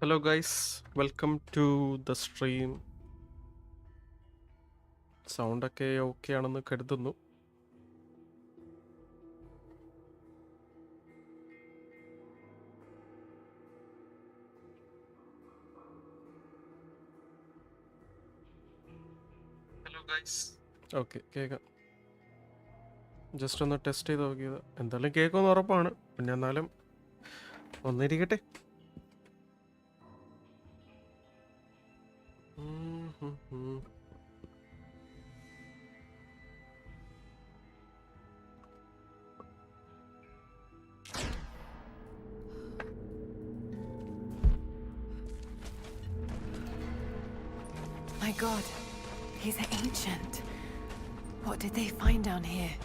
Hello guys, welcome to the stream. Sound okay ആണെന്ന് കരുതുന്നു. Hello guys. Okay, കേൾക്കാം. Just ഒന്ന് ടെസ്റ്റ് ചെയ്ത് നോക്കിയത്. എന്തായാലും കേൾക്കുമെന്ന് ഉറപ്പാണ്. പിന്നെ എന്നാലും ഒന്നിരിക്കട്ടെ. My God, he's ancient. What did they find down here?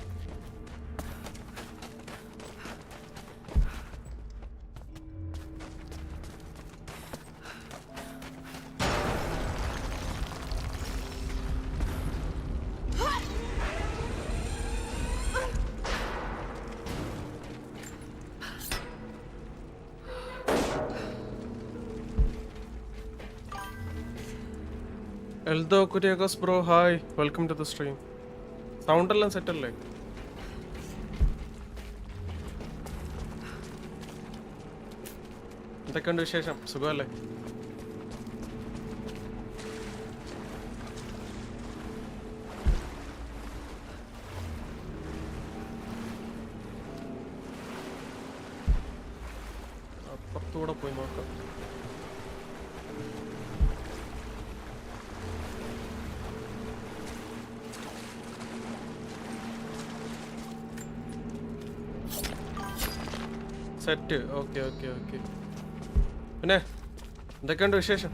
Eldo Kuriakos bro, hi, welcome to the stream. Sound എല്ലാം സെറ്റ് അല്ലേ? എന്തൊക്കെയുണ്ട് വിശേഷം? സുഖമല്ലേ? അപ്പുറത്തൂടെ പോയി നോക്കാം. Set okay okay okay. പിന്നെ എന്തൊക്കെയുണ്ട് വിശേഷം?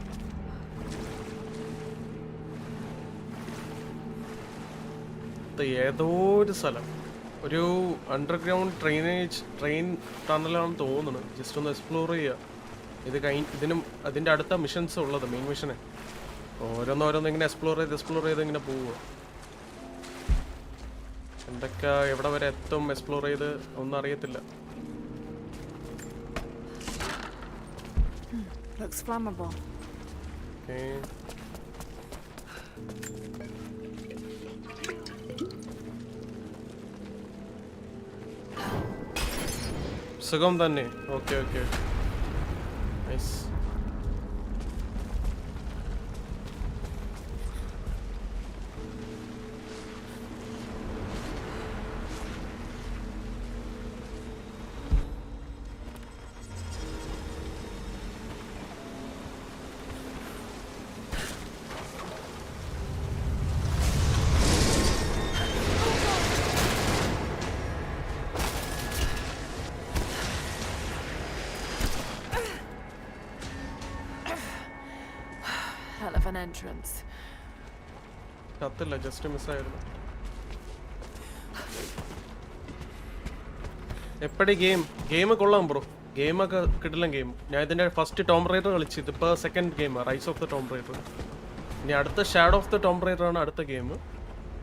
ഏതോ ഒരു സ്ഥലം, ഒരു അണ്ടർഗ്രൗണ്ട് ട്രെയിൻ ടണലാണെന്ന് തോന്നുന്നു. ജസ്റ്റ് ഒന്ന് എക്സ്പ്ലോർ ചെയ്യുക. ഇത് അതിൻ്റെ അടുത്ത മിഷൻസ് ഉള്ളത്, മെയിൻ മിഷന്. ഓരോന്നോരോന്ന് ഇങ്ങനെ എക്സ്പ്ലോർ ചെയ്ത് ഇങ്ങനെ പോവുക. എന്തൊക്കെ എവിടെ വരെ എത്തും എക്സ്പ്ലോർ ചെയ്ത് ഒന്നും അറിയത്തില്ല. Looks flammable. Okay. സുഖം തന്നെ. Okay okay, nice. Hell of an entrance. കത്തില്ല, ജസ്റ്റ് മിസ്സായിരുന്നു. എപ്പടി ഗെയിം കൊള്ളാം ബ്രോ. ഗെയിമൊക്കെ കിട്ടില്ല ഗെയിം. ഞാൻ ഇതിൻ്റെ ഫസ്റ്റ് ടോം റൈഡർ കളിച്ചു. ഇതിപ്പോൾ second game, rise of the Tom rider. ഇനി അടുത്ത shadow of the Tom rider ആണ് അടുത്ത ഗെയിം.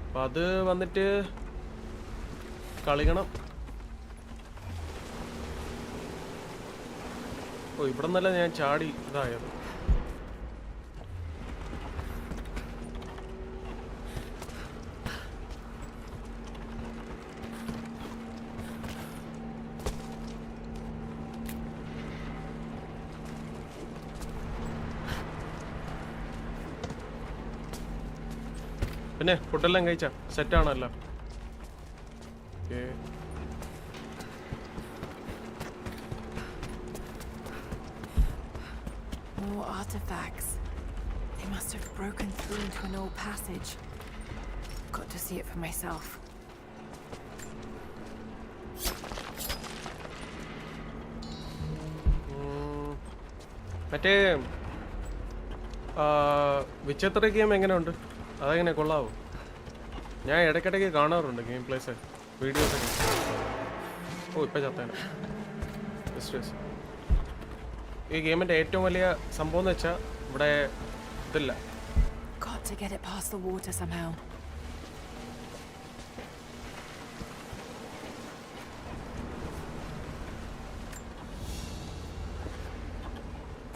അപ്പം അത് വന്നിട്ട് കളിക്കണം. ഓ, ഇവിടെ നിന്നല്ല ഞാൻ ചാടി ഇതായത്. പിന്നെ ഫുഡെല്ലാം കഴിച്ചാ? സെറ്റാണല്ലോ. Okay. More artifacts. They must have broken through into an old passage. Got to see it for myself. മറ്റേ വിച്ചിത്ര ഗെയിം എങ്ങനെയുണ്ട്? അതെങ്ങനെ, കൊള്ളാവോ? ഞാൻ ഇടയ്ക്കിടയ്ക്ക് കാണാറുണ്ട് ഗെയിം പ്ലേസ് വീഡിയോസൊക്കെ. ഓ, ഇപ്പം ചത്തേനെ. ഈ ഗെയിമിൻ്റെ ഏറ്റവും വലിയ സംഭവം എന്ന് വെച്ചാൽ ഇവിടെ ഇതില്ല. Got to get it past the water somehow.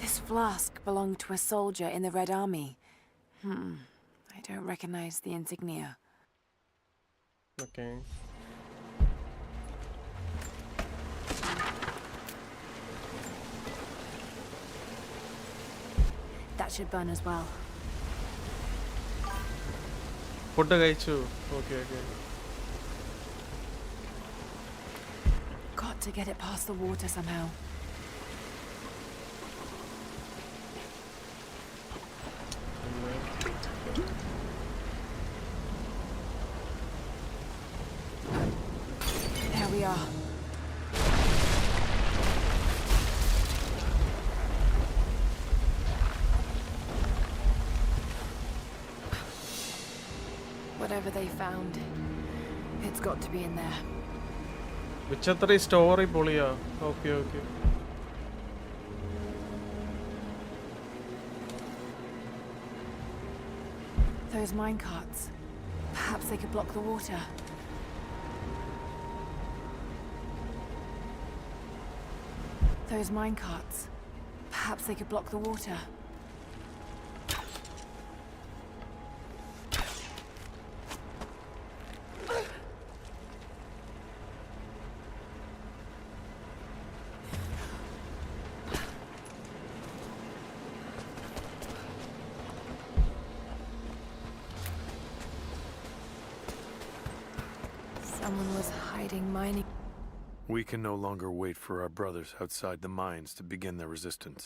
This flask belonged to a soldier in the Red Army. I don't recognize the insignia. Okay. That should burn as well. Food കഴിച്ചു. Okay. Got to get it past the water somehow. There we are. Whatever they found, it's got to be in there. Vichatra story പൊളിയാ. Okay. Those mine carts. Perhaps they could block the water. Those mine carts. Perhaps they could block the water. Someone was hiding mining. We can no longer wait for our brothers outside the mines to begin their resistance.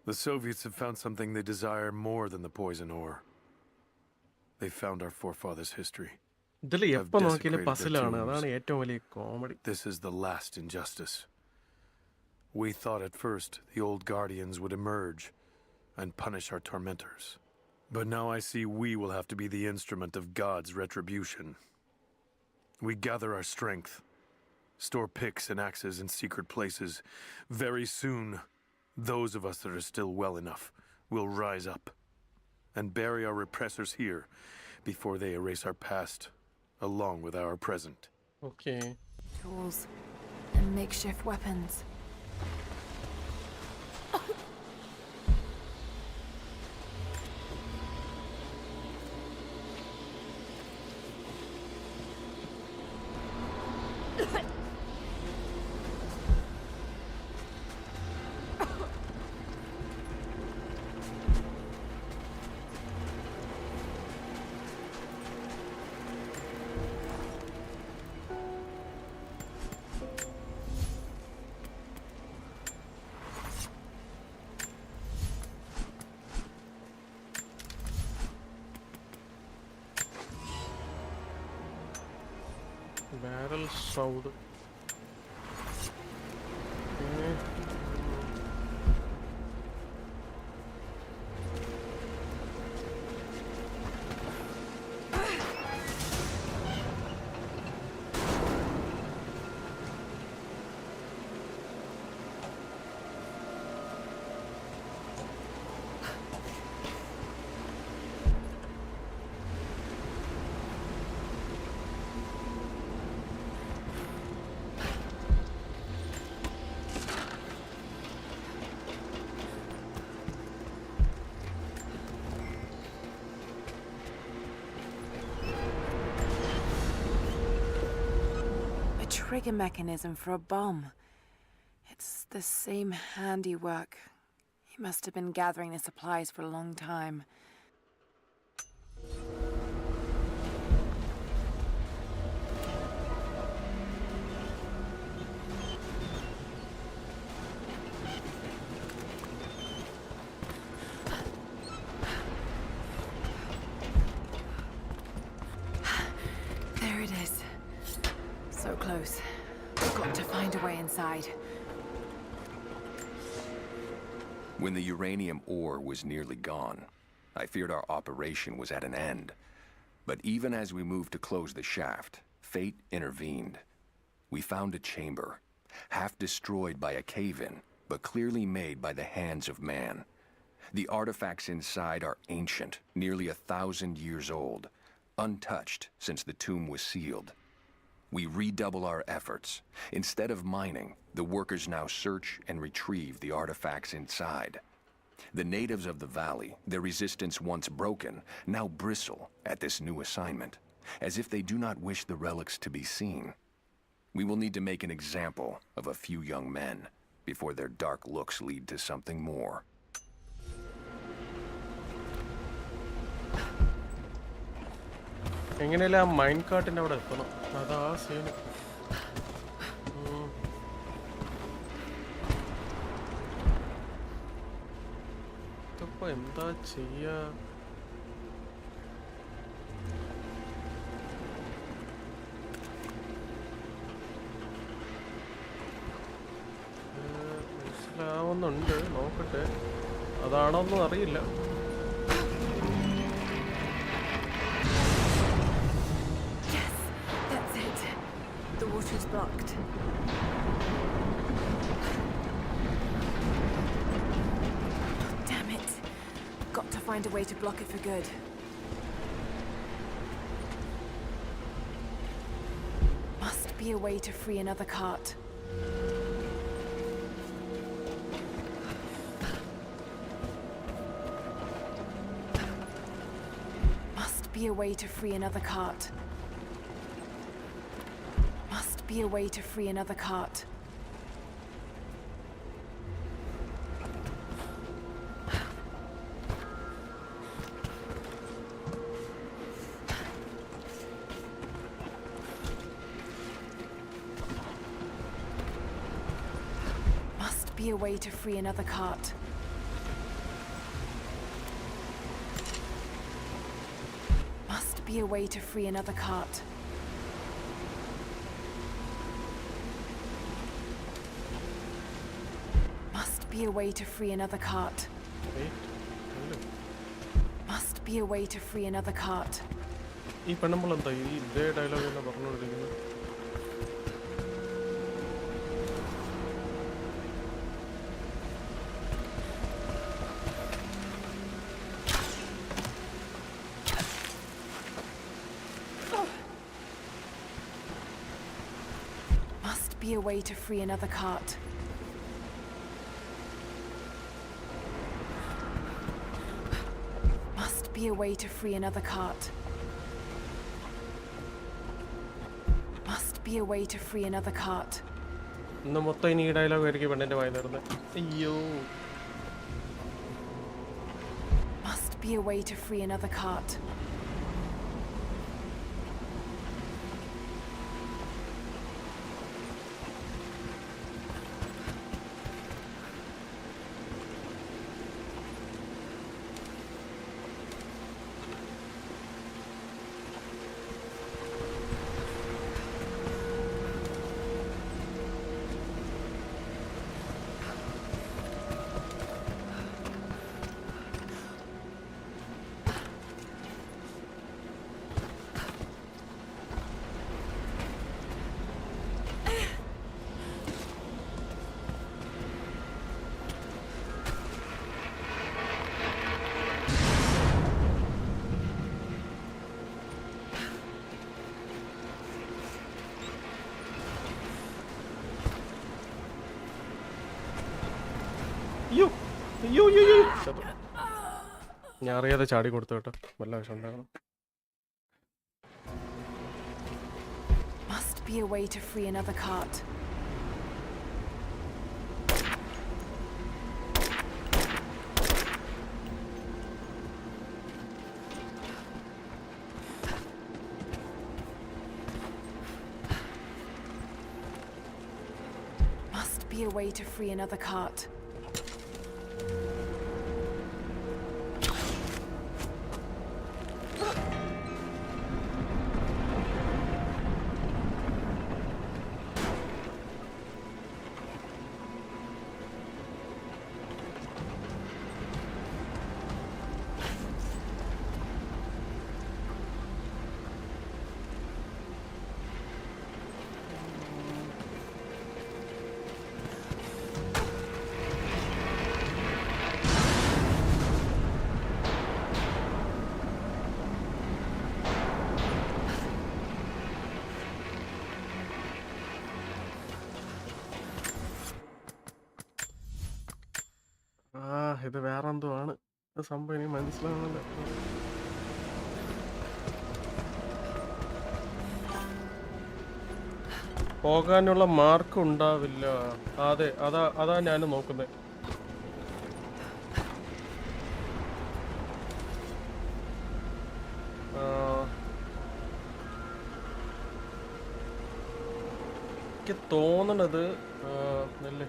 The Soviets have found something they desire more than the poison ore. They found our forefathers' history. ഇതില് എപ്പോ നോക്കിയാലും പസിലാണ്. അതാണ് ഏറ്റവും വലിയ comedy. This is the last injustice. We thought at first the old guardians would emerge and punish our tormentors. But now I see we will have to be the instrument of God's retribution. We gather our strength, store picks and axes in secret places. Very soon, those of us that are still well enough will rise up and bury our repressors here before they erase our past along with our present. Okay. Tools and makeshift weapons. Barrel shroud. Trigger mechanism for a bomb. It's the same handiwork. He must have been gathering the supplies for a long time. There it is. So close. Got to find a way inside. When the uranium ore was nearly gone, I feared our operation was at an end. But even as we moved to close the shaft, fate intervened. We found a chamber, half destroyed by a cave-in, but clearly made by the hands of man. The artifacts inside are ancient, nearly 1,000 years old, untouched since the tomb was sealed. We redouble our efforts. Instead of mining, the workers now search and retrieve the artifacts inside. The natives of the valley, their resistance once broken, now bristle at this new assignment, as if they do not wish the relics to be seen. We will need to make an example of a few young men before their dark looks lead to something more. എങ്ങനെയല്ല ആ mine കാർട്ടിൻ്റെ അവിടെ എത്തണം അതാ scene ഇതിപ്പോൾ എന്താ ചെയ്യുക മനസ്സിലാവുന്നുണ്ട് നോക്കട്ടെ അതാണോന്നും അറിയില്ല The water's blocked. Damn it. Got to find a way to block it for good. Must be a way to free another cart. Must be a way to free another cart. Be a way to free another cart. Must be a way to free another cart. Must be a way to free another cart. Be a way to free another cart. Must be a way to free another cart. ഈ പെണ്ണുമ്പോൾ എന്താ ഈ ഇതേ dialogue തന്നെ പറഞ്ഞുകൊണ്ടിരിക്കുന്നത് Must be a way to free another cart. Be a way to free another cart. Must be a way to free another cart. ഇന്ന് മൊത്തം ഇനി ഈ ഡയലോഗ് ആയിരിക്കും പെണ്ണിന്റെ വായിൽ വരുന്നത് അയ്യോ Must be a way to free another cart. ഞാൻ അറിയാതെ ചാടി കൊടുത്തു കേട്ടോ വല്ല വിഷം ഉണ്ടാകണം Must be a way to free another cart. Must be a way to free another cart. സംഭവം എനിക്ക് മനസ്സിലാവുന്നില്ല. പോകാനുള്ള മാർക്ക് ഉണ്ടാവില്ല. അതെ, അതാ ഞാൻ നോക്കുന്നത്. എനിക്ക് തോന്നണത് അല്ലേ,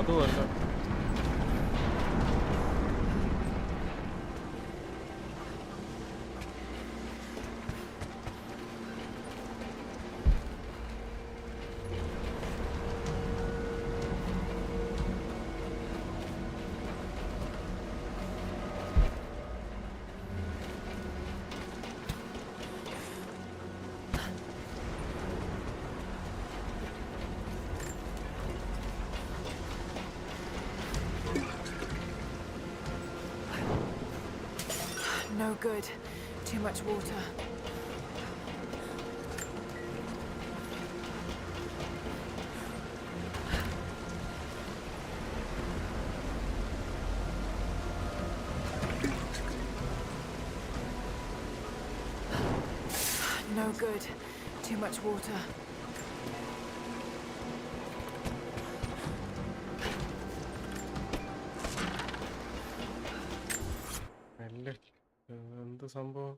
അതുമല്ല. No good. Too much water. No good. Too much water. അല്ലേ, എന്ത് സംഭവം?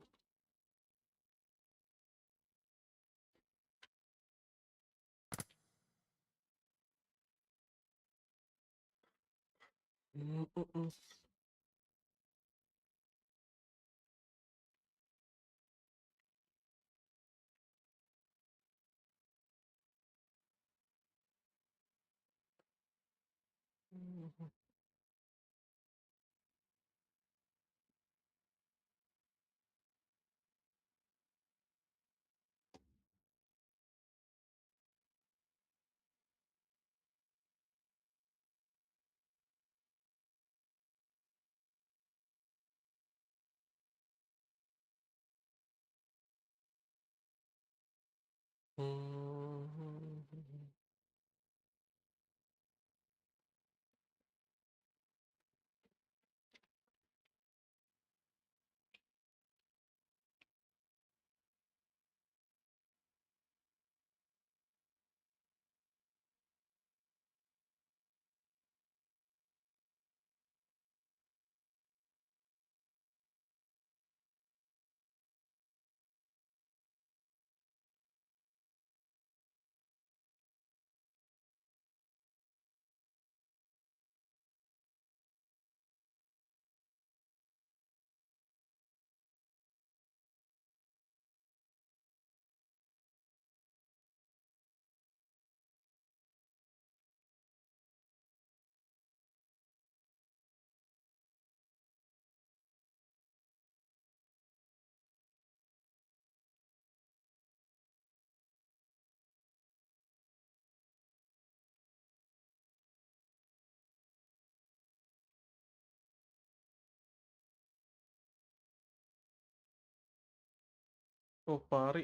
ഓ, പാറി.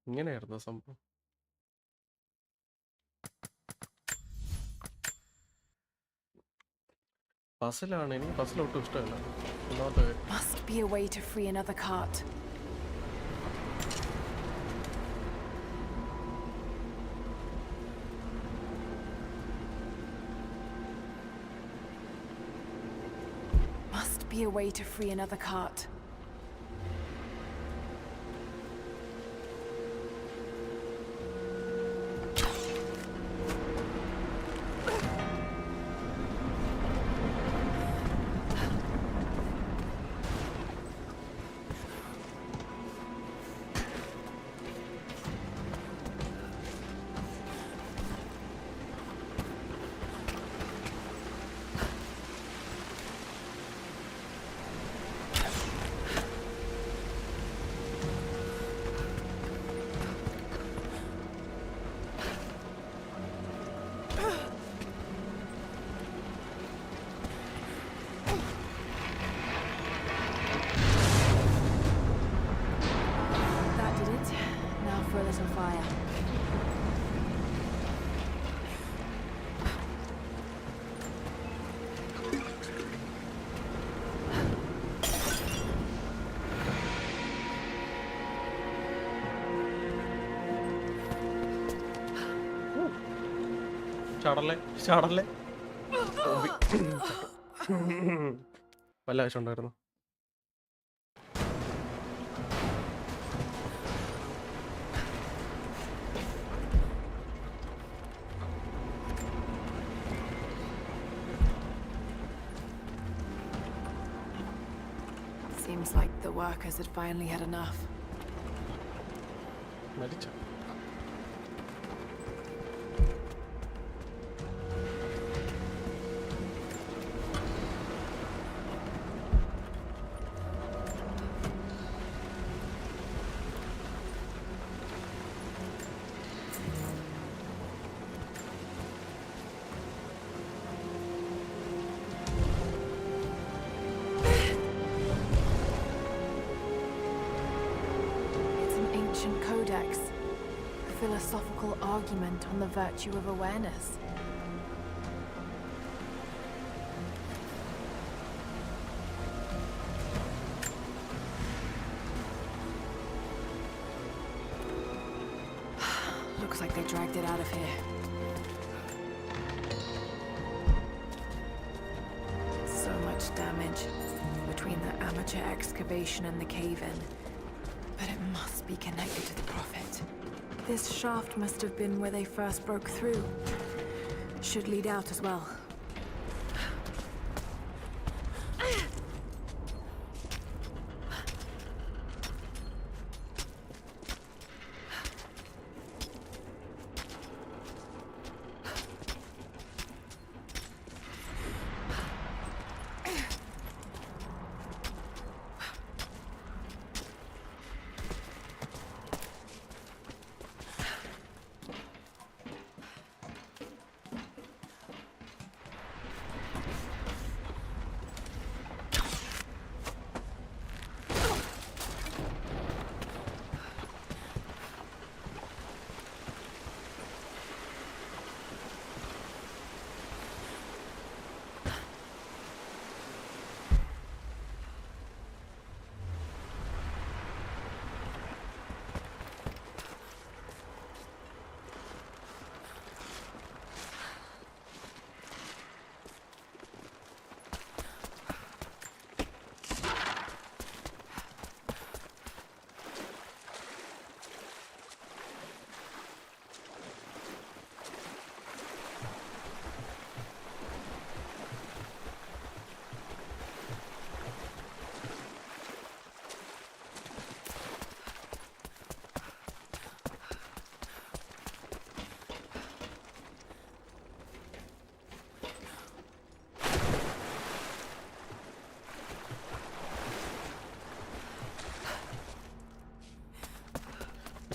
ഇങ്ങനെയായിരുന്നു സംഭവം. പസിലാണ്. എനിക്ക് പസിൽ ഒട്ടും ഇഷ്ടമല്ല. ഒന്നാമത്തെ കാര്യം. Must be a way to free another cart. Must be a way to free another cart. ചാടല്ലേ ചാടല്ലേ വല്ല ആവശ്യം ഉണ്ടായിരുന്നു. Seems like the workers had finally had enough. മരിച്ച Codex, a philosophical argument on the virtue of awareness. Looks like they dragged it out of here. So much damage between the amateur excavation and the cave-in. But it must be connected to the Prophet. This shaft must have been where they first broke through. Should lead out as well.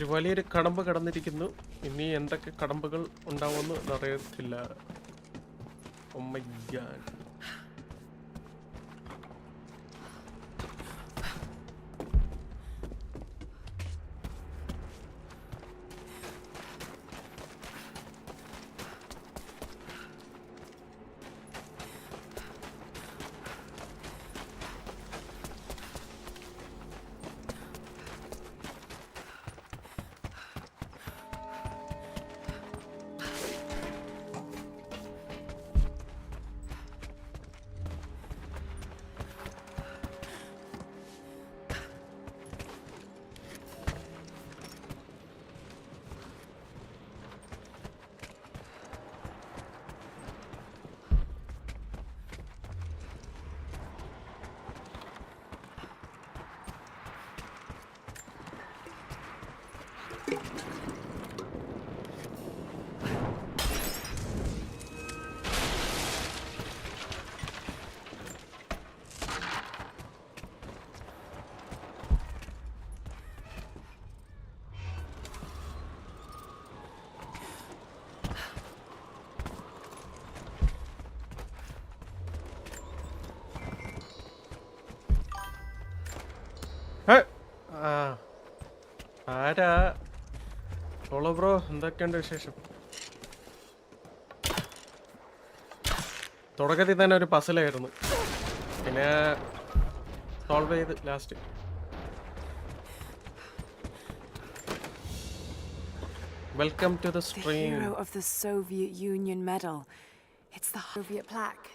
ഒരു വലിയൊരു കടമ്പ് കടന്നിരിക്കുന്നു. ഇനി എന്തൊക്കെ കടമ്പുകൾ ഉണ്ടാവുമെന്ന് അറിയത്തില്ല. Oh my God. ആരാ? Hello bro, എന്തൊക്കെയുണ്ട് വിശേഷം? തുടക്കത്തിൽ തന്നെ ഒരു പസിലായിരുന്നു, പിന്നെ സോൾവ് ചെയ്ത് last. Welcome to the The stream. hero of the Soviet Union medal. It's the Soviet plaque.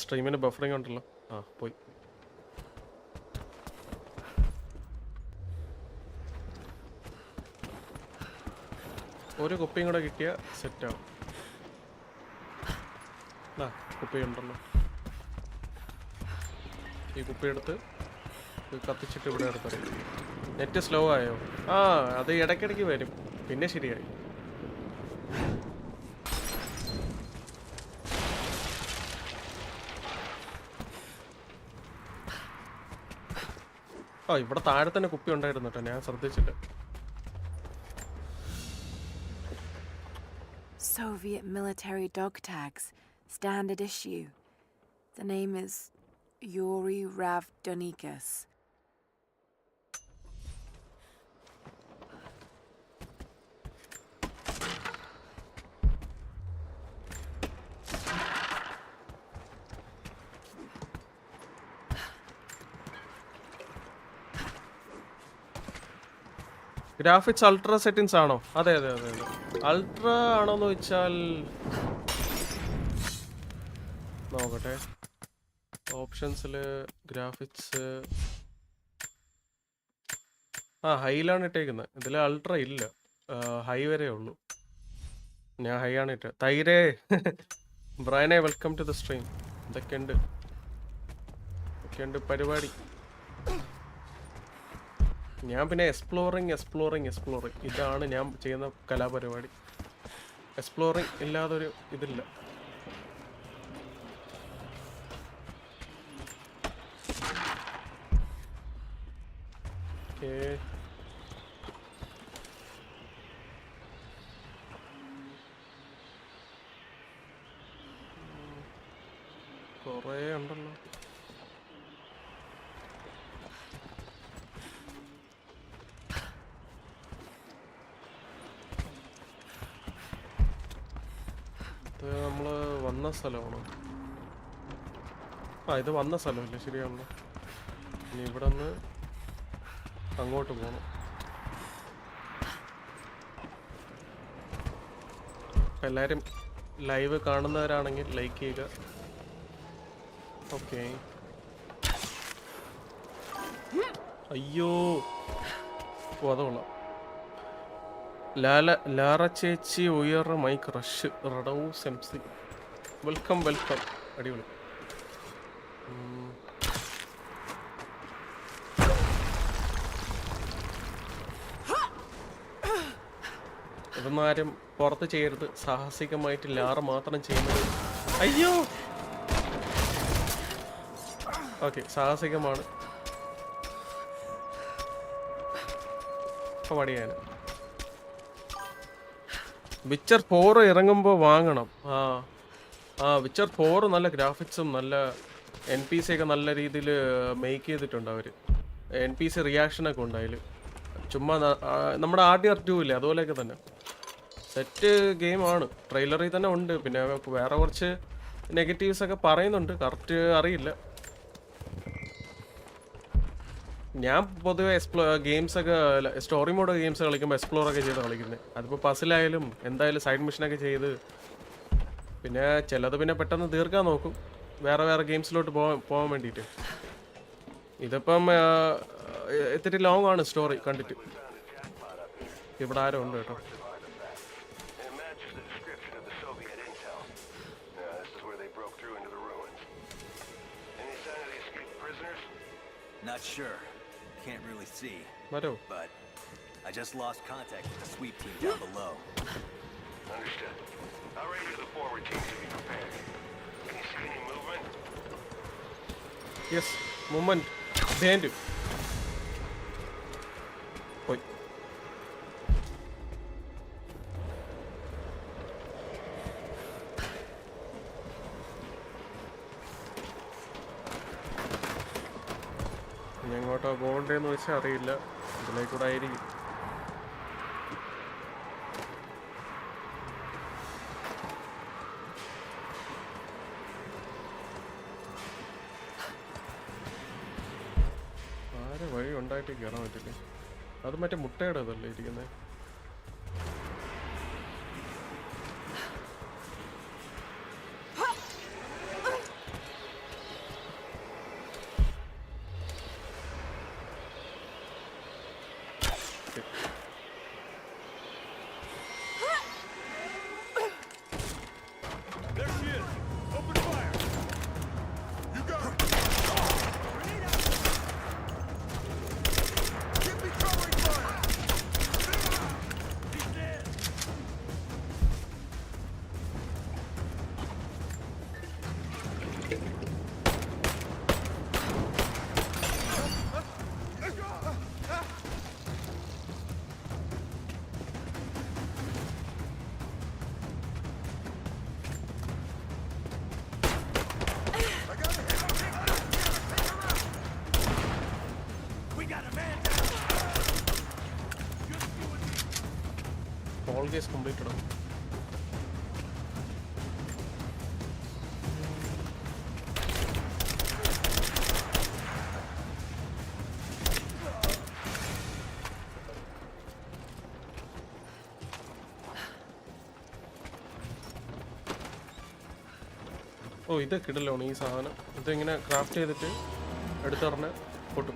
സ്ട്രീമിന് ബഫറിംഗ് ഉണ്ടല്ലോ. ആ പോയി. ഒരു കുപ്പിയും കൂടെ കിട്ടിയ സെറ്റാവും. ആ കുപ്പി ഉണ്ടല്ലോ. ഈ കുപ്പി എടുത്ത് കത്തിച്ചിട്ട് ഇവിടെ എടുത്തറിയാം. നെറ്റ് സ്ലോ ആയോ? ആ അത് ഇടയ്ക്കിടയ്ക്ക് വരും, പിന്നെ ശരിയായി. ആ ഇവിടെ താഴെ തന്നെ കുപ്പി ഉണ്ടായിരുന്നു കേട്ടോ, ഞാൻ ശ്രദ്ധിച്ചില്ല. Soviet military dog tags, standard issue. The name is Yuri Ravdonikas. Graphics ultra settings ആണോ? അതെ അതെ അതെ അതെ. അൾട്രാ ആണോന്ന് വെച്ചാൽ നോക്കട്ടെ. ഓപ്ഷൻസിൽ ഗ്രാഫിക്സ് ഹൈയിലാണ് ഇട്ടേക്കുന്നത്. ഇതിൽ അൾട്രാ ഇല്ല, ഹൈ വരെ ഉള്ളൂ. ഞാൻ ഹൈ ആണ് ഇട്ടത്. തൈരേ ബ്രയനെ വെൽക്കം ടു ദ സ്ട്രീം. എന്തൊക്കെയുണ്ട് പരിപാടി? ഞാൻ പിന്നെ എക്സ്പ്ലോറിങ് ഇതാണ് ഞാൻ ചെയ്യുന്ന കലാപരിപാടി. എക്സ്പ്ലോറിങ് ഇല്ലാതൊരു ഇതില്ല. കുറേ ഉണ്ടല്ലോ. ഇത് നമ്മള് വന്ന സ്ഥലമാണോ? ഇത് വന്ന സ്ഥലമല്ലേ? ശരിയാണല്ലോ. ഇനി ഇവിടെ നിന്ന് അങ്ങോട്ട് പോകണം. എല്ലാവരും ലൈവ് കാണുന്നവരാണെങ്കിൽ ലൈക്ക് ചെയ്യുക. ഓക്കെ. അയ്യോ ഓ അത് കൊള്ളാം. ലാറ ചേച്ചി ഉയർ മൈക്ക് റഷ് റഡൌസ് MC വെൽക്കം. അടിപൊളി. ഇതൊന്നും ആരും പുറത്ത് ചെയ്യരുത്. സാഹസികമായിട്ട് ലാറ മാത്രം ചെയ്യുന്നത്. അയ്യോ ഓക്കെ, സാഹസികമാണ്. ഇപ്പൊ പടിയാണ്. വിച്ചർ 4 ഇറങ്ങുമ്പോൾ വാങ്ങണം. വിച്ചർ 4 നല്ല ഗ്രാഫിക്സും നല്ല NPC ഒക്കെ നല്ല രീതിയിൽ മേക്ക് ചെയ്തിട്ടുണ്ട് അവർ. NPC റിയാക്ഷനൊക്കെ ഉണ്ട് അതിൽ. ചുമ്മാ നമ്മുടെ RDR 2 ഇല്ലേ, അതുപോലെയൊക്കെ തന്നെ സെറ്റ് ഗെയിമാണ്. ട്രെയിലറിൽ തന്നെ ഉണ്ട്. പിന്നെ വേറെ കുറച്ച് നെഗറ്റീവ്സ് ഒക്കെ പറയുന്നുണ്ട്, കറക്റ്റ് അറിയില്ല. ഞാൻ പൊതുവെ ഗെയിംസൊക്കെ സ്റ്റോറി മോഡ് ഗെയിംസ് കളിക്കുമ്പോൾ എക്സ്പ്ലോറൊക്കെ ചെയ്ത് കളിക്കുന്നത്. അതിപ്പോൾ പസിലായാലും എന്തായാലും സൈഡ് മിഷനൊക്കെ ചെയ്ത്, പിന്നെ ചിലത് പിന്നെ പെട്ടെന്ന് തീർക്കാൻ നോക്കും വേറെ ഗെയിംസിലോട്ട് പോകാൻ വേണ്ടിയിട്ട്. ഇതിപ്പം ഇത്തിരി ലോങ് ആണ് സ്റ്റോറി കണ്ടിട്ട്. ഇവിടെ ആരോ ഉണ്ട് കേട്ടോ. Not sure. Can't really see. But I just lost contact with the sweep team down below. Understood. I'll radio the forward team to be prepared. Can you see any movement? Yes, movement. Behind you. Wait. എങ്ങോട്ടാ പോകണ്ടേന്ന് വെച്ചാൽ അറിയില്ല. ഇതിലേക്കൂടെ ആയിരിക്കും. വഴി ഉണ്ടായിട്ട് കയറാൻ പറ്റില്ലേ? അത് മറ്റേ മുട്ടയുടെ അതല്ലേ ഇരിക്കുന്നത്? All case completed. Oh, this is a little easy. This is a craft. Put it.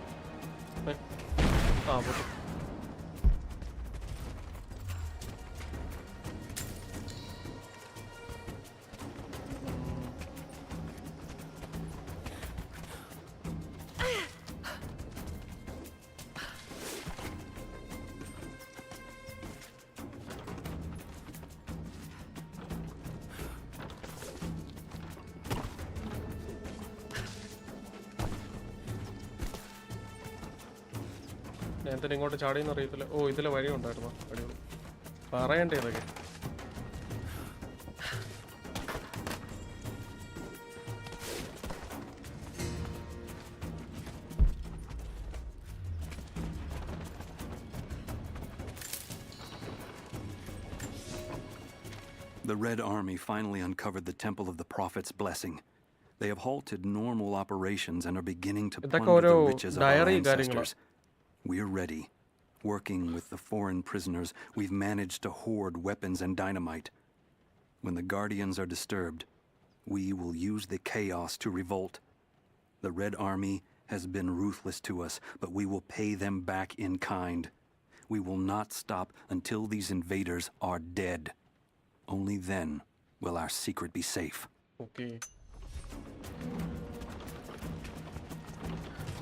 നേരത്തെ ഇങ്ങോട്ട് ചാടിയെന്ന് അറിയത്തില്ല. ഓ, ഇതിലെ വഴി ഉണ്ടായിരുന്നു. അടിപൊളി. പറയണ്ടേ ഇതൊക്കെ. The Red Army finally uncovered the Temple of the Prophet's blessing. They have halted normal operations and are beginning to plunder the riches of our ancestors. We're ready. Working with the foreign prisoners, we've managed to hoard weapons and dynamite. When the Guardians are disturbed, we will use the chaos to revolt. The Red Army has been ruthless to us, but we will pay them back in kind. We will not stop until these invaders are dead. Only then will our secret be safe. Okay.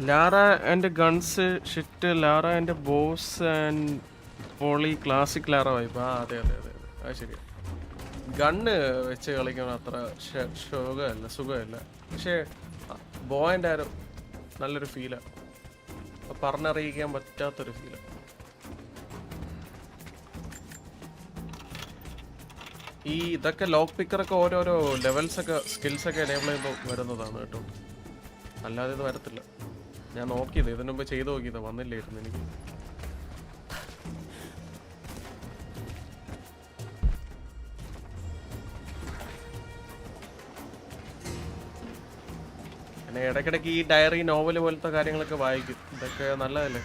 Lara and guns shit, Lara and boss and poly classic Lara vibe. There. Actually, gun വെച്ച് കളിക്കാൻ അത്ര സുഖമല്ല. പക്ഷേ bow and arrow നല്ലൊരു ഫീലാണ്. പറഞ്ഞറിയിക്കാൻ പറ്റാത്തൊരു ഫീലാണ്. ഈ ഇതൊക്കെ ലോക്ക് പിക്കറൊക്കെ ഓരോരോ ലെവൽസൊക്കെ സ്കിൽസൊക്കെ എനേബിൾ ചെയ്യുമ്പോൾ വരുന്നതാണ് കേട്ടോ. അല്ലാതെ ഇത് വരത്തില്ല. ഞാൻ നോക്കിയത് ഇതിനു മുമ്പ് ചെയ്ത് നോക്കിയത് വന്നില്ലായിരുന്നു എനിക്ക്. പിന്നെ ഇടയ്ക്കിടയ്ക്ക് ഈ ഡയറി നോവൽ പോലത്തെ കാര്യങ്ങളൊക്കെ വായിക്കും. ഇതൊക്കെ നല്ലതല്ലേ.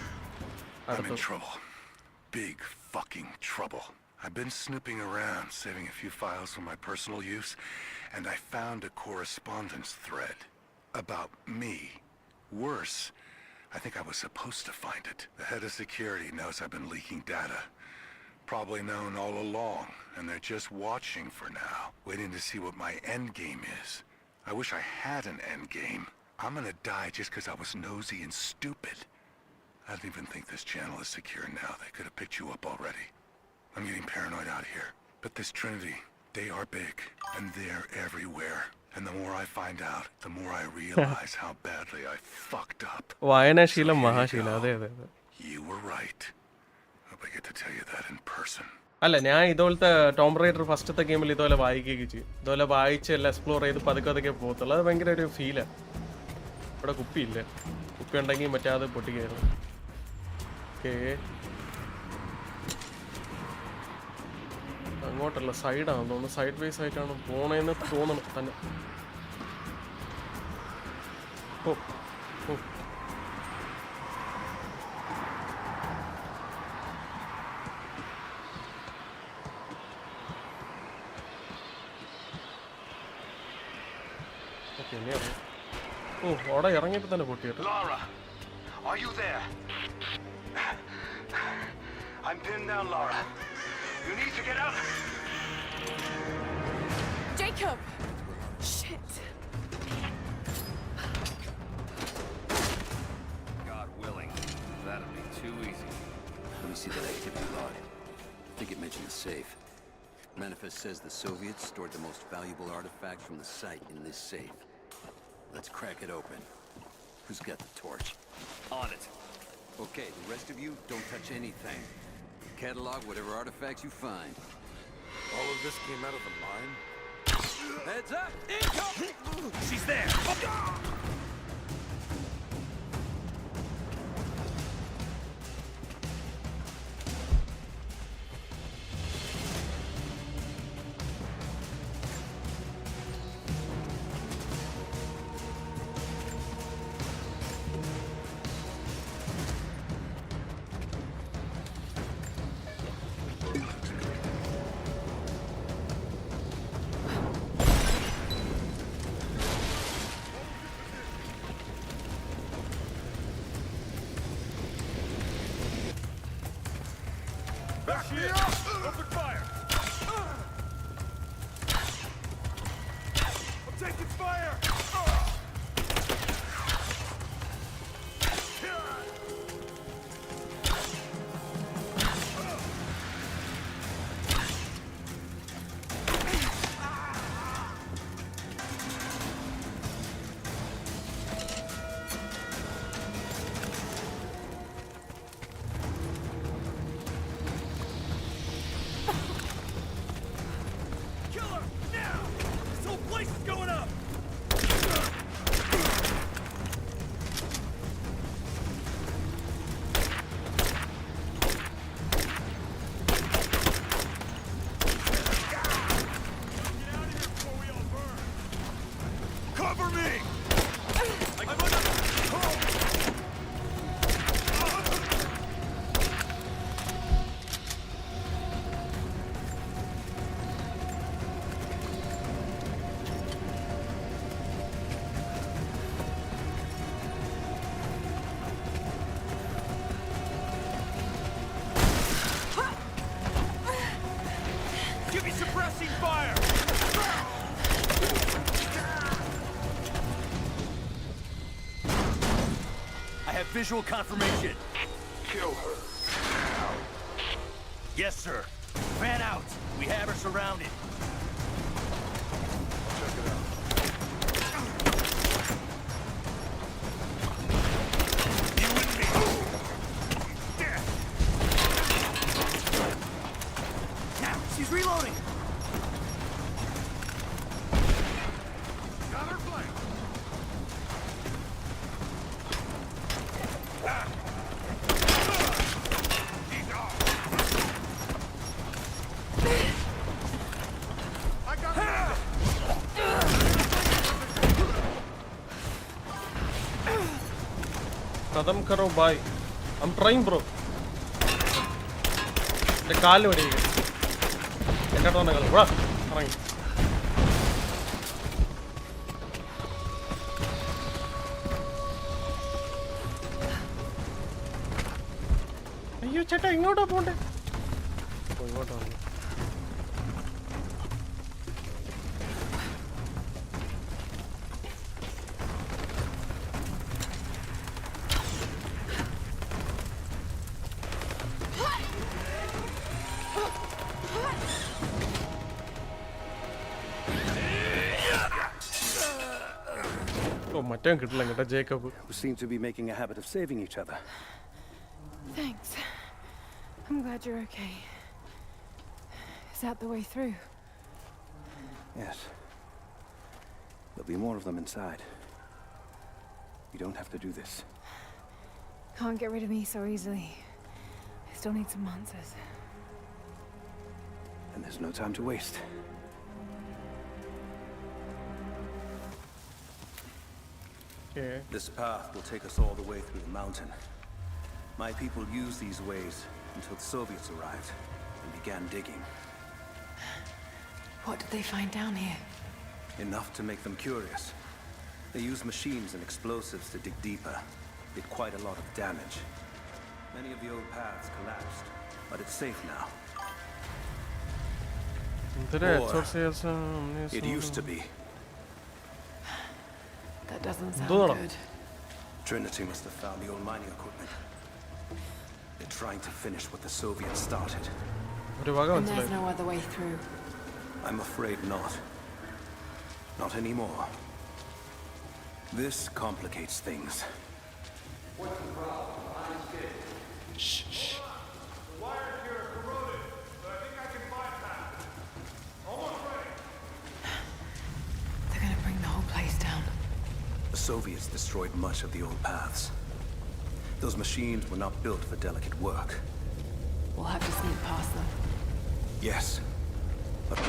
I've been snooping around, saving a few files for my personal use, and I found a correspondence thread about me. Worse, I think I was supposed to find it. The head of security knows I've been leaking data. Probably known all along, and they're just watching for now, waiting to see what my end game is. I wish I had an end game. I'm gonna die just because I was nosy and stupid. I don't even think this channel is secure now. They could have picked you up already. I'm getting paranoid out here. But this Trinity, they are big, and they're everywhere. And the more I find out, the more I realize how badly I fucked up. വായനാശീലം മഹാശീലം. അതെ. You were right. Hope I get to tell you that in person. അല്ല, ഞാൻ ഇതുപോലത്തെ Tom rider ഫസ്റ്റത്തെ ഗെയിമിൽ ഇതുപോലെ വായിക്കുകയൊക്കെ ചെയ്യും. ഇതുപോലെ വായിച്ച് എല്ലാം എക്സ്പ്ലോർ ചെയ്ത് പതുക്കെ പോകത്തുള്ളൂ. അത് ഭയങ്കര ഒരു ഫീലാണ്. ഇവിടെ കുപ്പിയില്ല. കുപ്പി ഉണ്ടെങ്കിൽ മറ്റേ അത് പൊട്ടിക്കായിരുന്നു. ഓക്കേ, അങ്ങോട്ടല്ല, സൈഡാണെന്ന് തോന്നുന്നു. സൈഡ് വേസ് ആയിട്ടാണ് പോണേന്ന് തോന്നണം തന്നെ. ഓ Lara, are you there? I'm pinned down, Lara. You need to get out. Jacob! Shit. God willing, that'll be too easy. Let me see that activity log. I think it mentioned the safe. Manifest says the Soviets stored the most valuable artifact from the site in this safe. Let's crack it open. Who's got the torch? On it. Okay, the rest of you, don't touch anything. Catalog whatever artifacts you find. All of this came out of the mine? Heads up! Incoming! She's there! Back here! Open fire! I'm taking fire! Cover me! Give me suppressing fire! I have visual confirmation. Kill her. Yes, sir. Fan out. We have her surrounded. Check it out. You and me. Dead. Now, she's reloading. Got her flanked. I got her. Kadam karo bhai. I'm trying, bro. The kaal odi. Ekkato na kalu. Bra. Trying. അയ്യോ ചേട്ടാ ഇങ്ങോട്ടാ പോണ്ടേ ഇങ്ങോട്ടാണ് ഓ മറ്റേ കിട്ടില്ല കേട്ടാ Jacob. We seem to be making a habit of saving each other. Thanks. I'm glad you're okay. Is that the way through? Yes. There'll be more of them inside. You don't have to do this. Can't get rid of me so easily. I still need some answers. And there's no time to waste. Okay. This path will take us all the way through the mountain. My people used these ways until the Soviets arrived and began digging. What did they find down here? Enough to make them curious. They used machines and explosives to dig deeper. Did quite a lot of damage. Many of the old paths collapsed, but it's safe now. Or it used to be. That doesn't sound good. Trinity must have found the old mining equipment. They're trying to finish what the Soviets started. And there's no other way through. I'm afraid not. Not anymore. This complicates things. What's the problem? Shh, shh. The wires here are corroded, but I think I can bypass it. Almost ready. They're gonna bring the whole place down. The Soviets destroyed much of the old paths. Those machines were not built for delicate work. We'll have to sneak past them. Yes. But...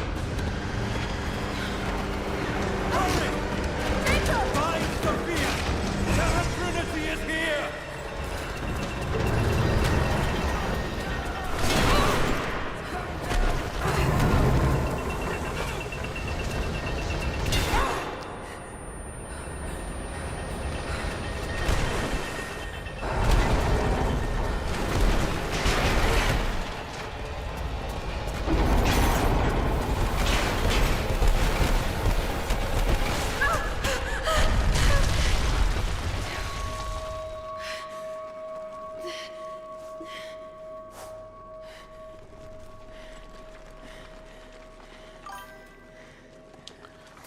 Find Sophia! Tell her Trinity is here!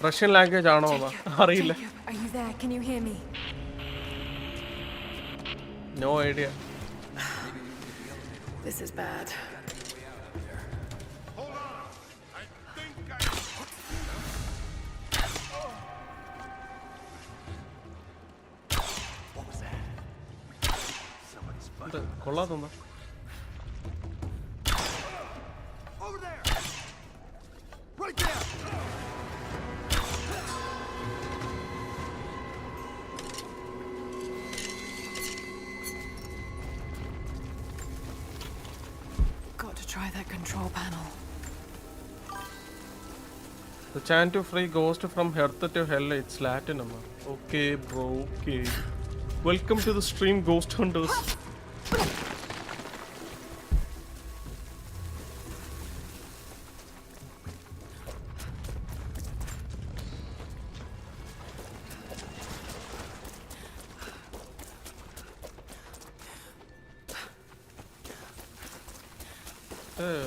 Russian language ആണോ അറിയില്ല. Are you there? Can you hear me? No idea. This is bad. Hold on! I think I... What was that? Somebody's ഇത് fighting. കൊള്ളാതൊന്നാ. Over there! Right there! Got to try that control panel. The chant to free ghost from earth to hell, it's Latin. Okay, bro. Okay. Welcome to the stream, Ghost Hunters.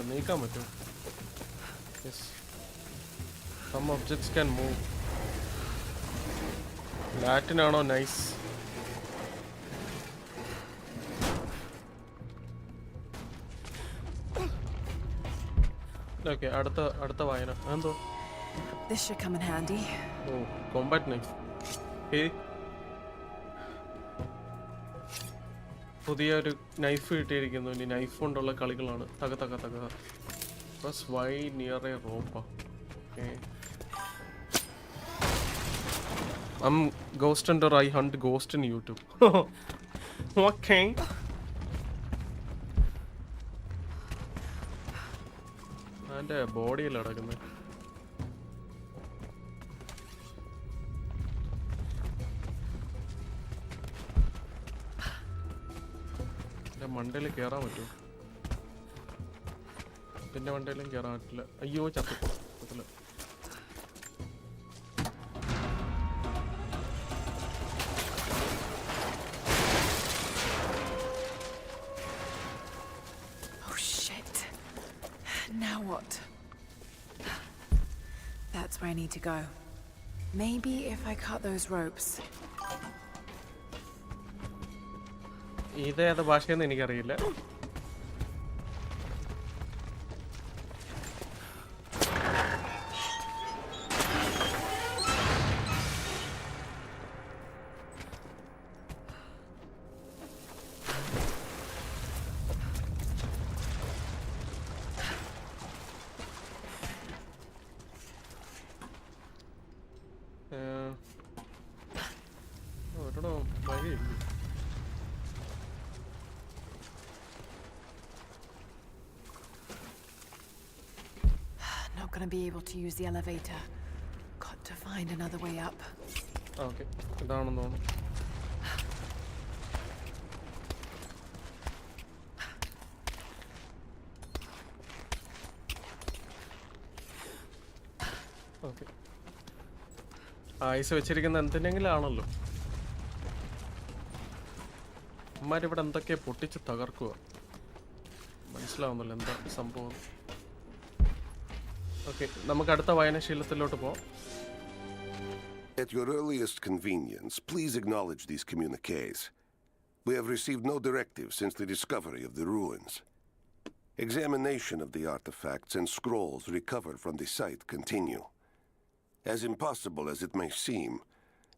നീക്കാൻ പറ്റും. Yes. Some objects can move. Latin ആണോ nice. Okay, അടുത്ത വായന എന്തോ. This should come in handy. Oh, combat knife. Hey. പുതിയ ഒരു knife കിട്ടിയിരിക്കുന്നു. ഇനി നൈഫ് കൊണ്ടുള്ള കളികളാണ്. തക തക തക. Press Y near a rope. Okay. I'm Ghost Hunter. I hunt ghost in YouTube. Okay. എൻ്റെ ബോഡിയിൽ അടക്കുന്നത്. എൻ്റെ മണ്ടയിൽ കയറാൻ പറ്റുമോ? പിന്നെ മണ്ടയിലും കയറാൻ പറ്റില്ല. അയ്യോ ചത്തു പറ്റില്ല. Oh shit. Now what? That's where I need to go. Maybe if I cut those ropes. ഇതേത് ഭാഷയെന്ന് എനിക്കറിയില്ല. ഒരെണ്ണം വഴിയില്ല. Not gonna be able to use the elevator. Got to find another way up. Okay, ഇതാണെന്ന് തോന്നുന്നു. Okay, ice വെച്ചിരിക്കുന്ന എന്തിനെങ്കിലും ആണല്ലോ. അമ്മമാരിവിടെ എന്തൊക്കെയാ പൊട്ടിച്ച് തകർക്കുക, മനസ്സിലാവുന്നല്ലോ എന്താ സംഭവം. ഓക്കെ, നമുക്ക് അടുത്ത വായനാശീലത്തിലോട്ട് പോവാം. At your earliest convenience, please acknowledge these communiques. We have received no directive since the discovery of the ruins. Examination of the artifacts and scrolls recovered from the site continue. As impossible as it may seem,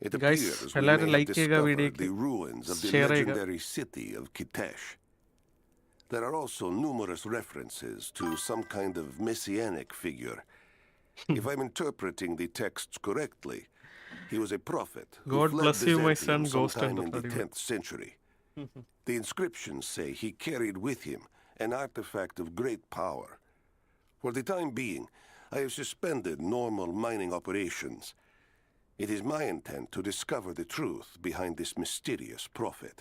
it appears we may have discovered the ruins of the legendary city of Kitesh. There are also numerous references to some kind of messianic figure. If I'm interpreting the texts correctly, he was a prophet who fled Byzantium sometime in the 10th century. The inscriptions say he carried with him an artifact of great power. For the time being, I have suspended normal mining operations. It is my intent to discover the truth behind this mysterious prophet.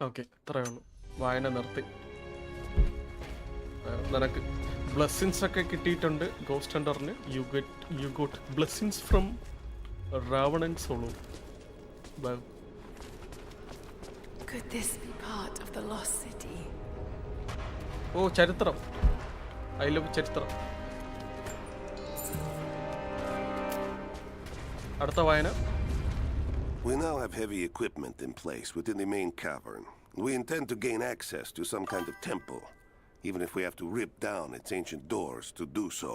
Okay, ഇത്രയേ ഉള്ളൂ. വായന നിർത്തി. നിനക്ക് blessings ഒക്കെ കിട്ടിയിട്ടുണ്ട് ghost ഹണ്ടറിന്. You got blessings from Ravan and Solo. Wow. Could this be part of the lost city? Oh, Charitram. I love Charitram. Artha Vayana. We now have heavy equipment in place within the main cavern. We intend to gain access to some kind of temple, even if we have to rip down its ancient doors to do so.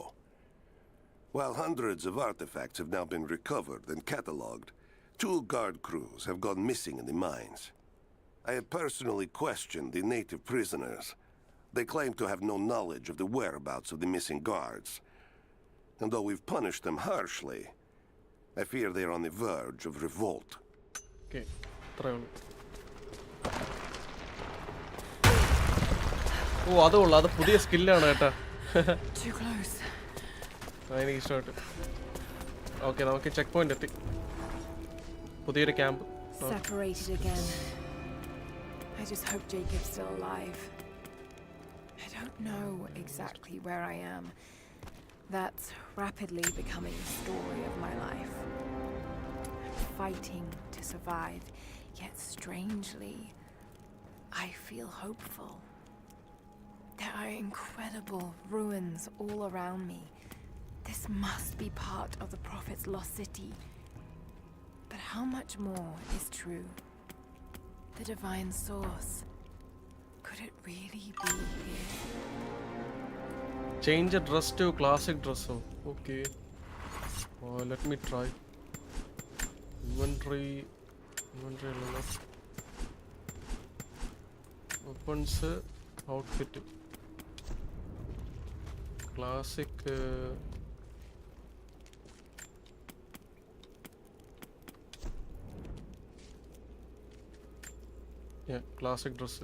While hundreds of artifacts have now been recovered and catalogued, 2 guard crews have gone missing in the mines. I have personally questioned the native prisoners. They claim to have no knowledge of the whereabouts of the missing guards. And though we've punished them harshly, I fear they are on the verge of revolt. Okay, try on. Oh, that's a new skill. Too close. I need to start. Okay, now we can checkpoint. Put camp. Separated again. I just hope Jacob's still alive. I don't know exactly where I am. That's rapidly becoming the story of my life. I'm fighting to survive, yet strangely, I feel hopeful. There are incredible ruins all around me. This must be part of the Prophet's lost city. But how much more is true? The divine source. Could it really be here? Change a dress to classic dress. Okay. Let me try. Inventory. Weapons. Outfit. Classic. Yeah, classic dress.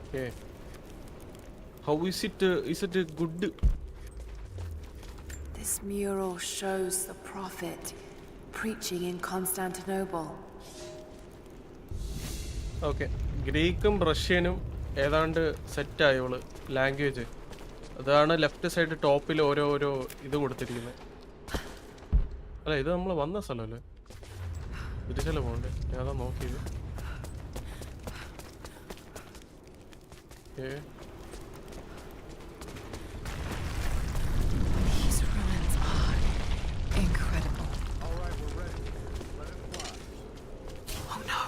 Okay. How is it? Is it good? This mural shows the Prophet preaching in Constantinople. Okay. Greek-um Russian-um ഏതാണ്ട് set ആയോള് language. അതാണ് left side ടോപ്പിൽ ഓരോ ഇത് കൊടുത്തിരിക്കുന്നത്. അല്ല, ഇത് നമ്മൾ വന്ന സ്ഥലമല്ലേ? തിരിച്ചല്ലേ പോകണ്ടേ? ഞാൻ അതാ നോക്കിയത്. These ruins are incredible. All right, we're ready. Let it fly. Oh no.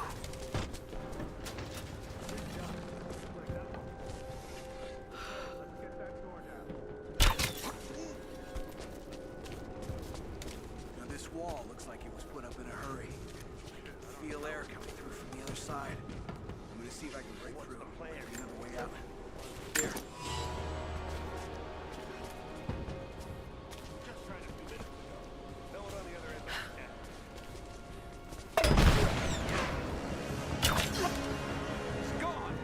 Wall looks like it was put up in a hurry. I can feel air coming through from the other side. I'm gonna see if I can break through. Maybe another way out. Here. Just trying to do this. No one on the other end of the cat. It's gone.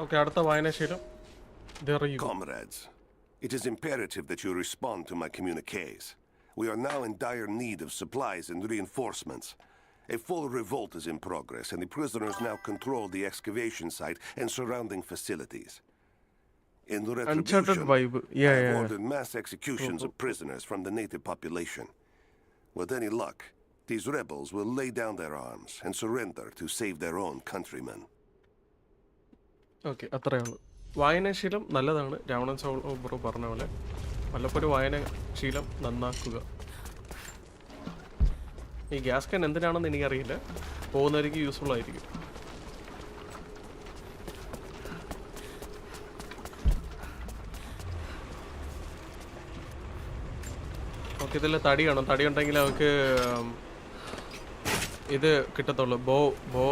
Okay, അടുത്ത വായനാശീലം. There you go. Comrades, it is imperative that you respond to my communiques. We are now in dire need of supplies and reinforcements. A full revolt is in progress, and the prisoners now control the excavation site and surrounding facilities. In retribution, I have ordered mass executions of prisoners from the native population. With any luck, these rebels will lay down their arms and surrender to save their own countrymen. Okay, അത്രയേ ഉള്ളൂ. വായനാശീലം നല്ലതാണ്. Ravanan bro പറഞ്ഞ പോലെ വല്ലപ്പോഴും വായനാശീലം നന്നാക്കുക. ഈ gas can എന്തിനാണെന്ന് എനിക്കറിയില്ല. പോകുന്നവർക്ക് യൂസ്ഫുൾ ആയിരിക്കും. ഓക്കെ, ഇതിൽ തടി കാണും. തടി ഉണ്ടെങ്കിൽ അവർക്ക് ഇത് കിട്ടത്തുള്ളൂ. ബോ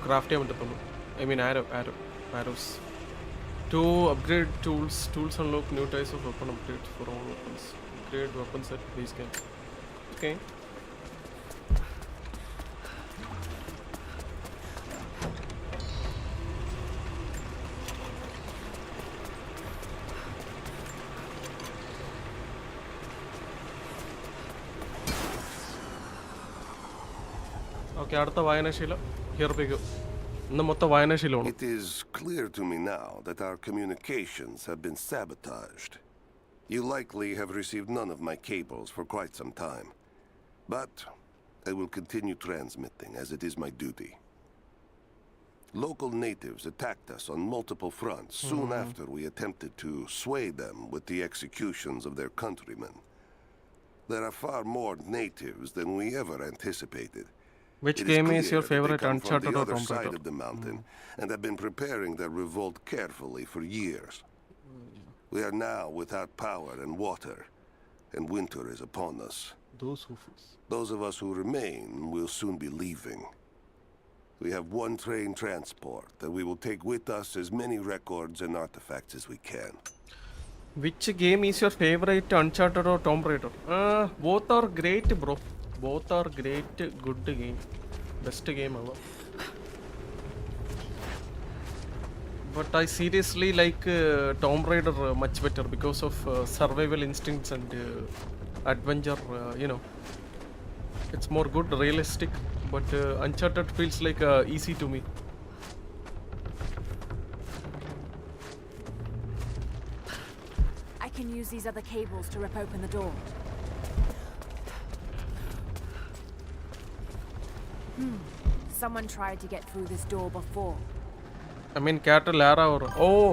ക്രാഫ്റ്റ് ചെയ്യാൻ പറ്റത്തുള്ളൂ. I mean arrows. To upgrade tools unlock new types of weapon upgrades for all weapons. Upgrade weapons at base camp. Okay. Okay, അടുത്ത വായനാശീലം. Here we go. It is clear to me now that our communications have been sabotaged. You likely have received none of my cables for quite some time. But I will continue transmitting as it is my duty. Local natives attacked us on multiple fronts soon after we attempted to sway them with the executions of their countrymen. There are far more natives than we ever anticipated. Which game is your favorite, Uncharted or Tomb Raider? Of the mountain, and have been preparing their revolt carefully for years. We are now without power and water, and winter is upon us. Those of us who remain will soon be leaving. We have one train transport that we will take with us as many records and artifacts as we can. Which game is your favorite, Uncharted or Tomb Raider? Both are great, bro. Both are great, good game. Best game ever. But I seriously like Tomb Raider much better because of survival instincts and adventure, It's more good, realistic. But Uncharted feels like easy to me. I can use these other cables to rip open the door. Someone tried to get through this door before. I mean, Lara or... Oh!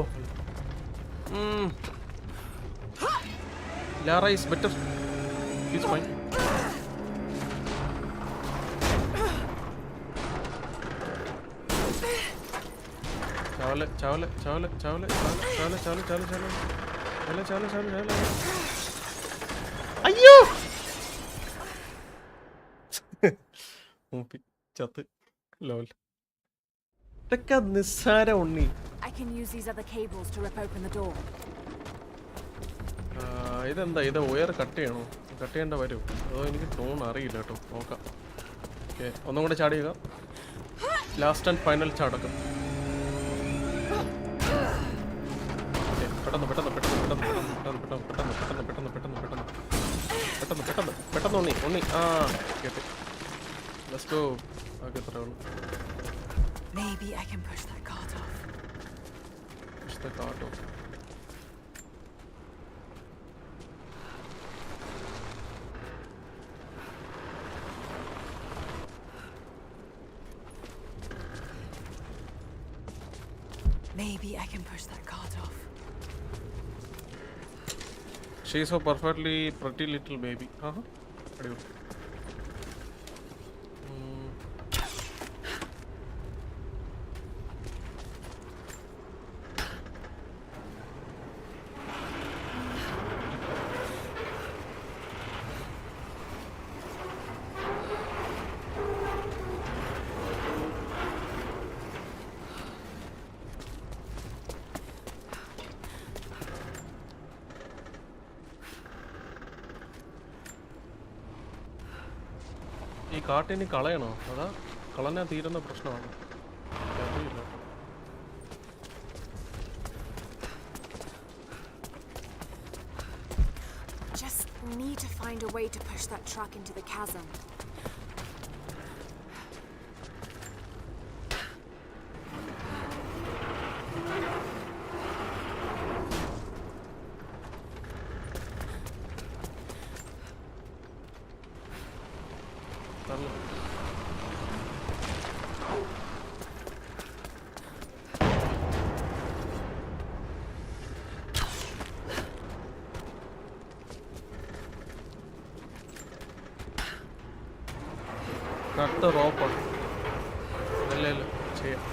Lara is better. He's fine. Chawale. Ayyo! ചത്ത് ലോൽ ഇതൊക്കെ നിസ്സാര ഉണ്ണി. ഇതെന്താ ഇത് wire cut ചെയ്യണോ? Cut ചെയ്യേണ്ട വരും. അതോ എനിക്ക് അറിയില്ല കേട്ടോ. നോക്കാം. ഓക്കെ, ഒന്നും കൂടെ ചാടിയുക. ലാസ്റ്റ് ആൻഡ് ഫൈനൽ ചാടക്കം. പെട്ടെന്ന് ഉണ്ണി. കേട്ട്. Let's go. Okay, maybe I can push that cart off. Push the cart off. Maybe I can push that cart off. She's so perfectly pretty little baby. ഈ കാട്ടിനി കളയണോ? അതാ കളഞ്ഞാൽ തീരുന്ന പ്രശ്നമാണ്. അറിയില്ല. find a way to push that truck into the chasm. Cut the rope on. ചെയ്യാം.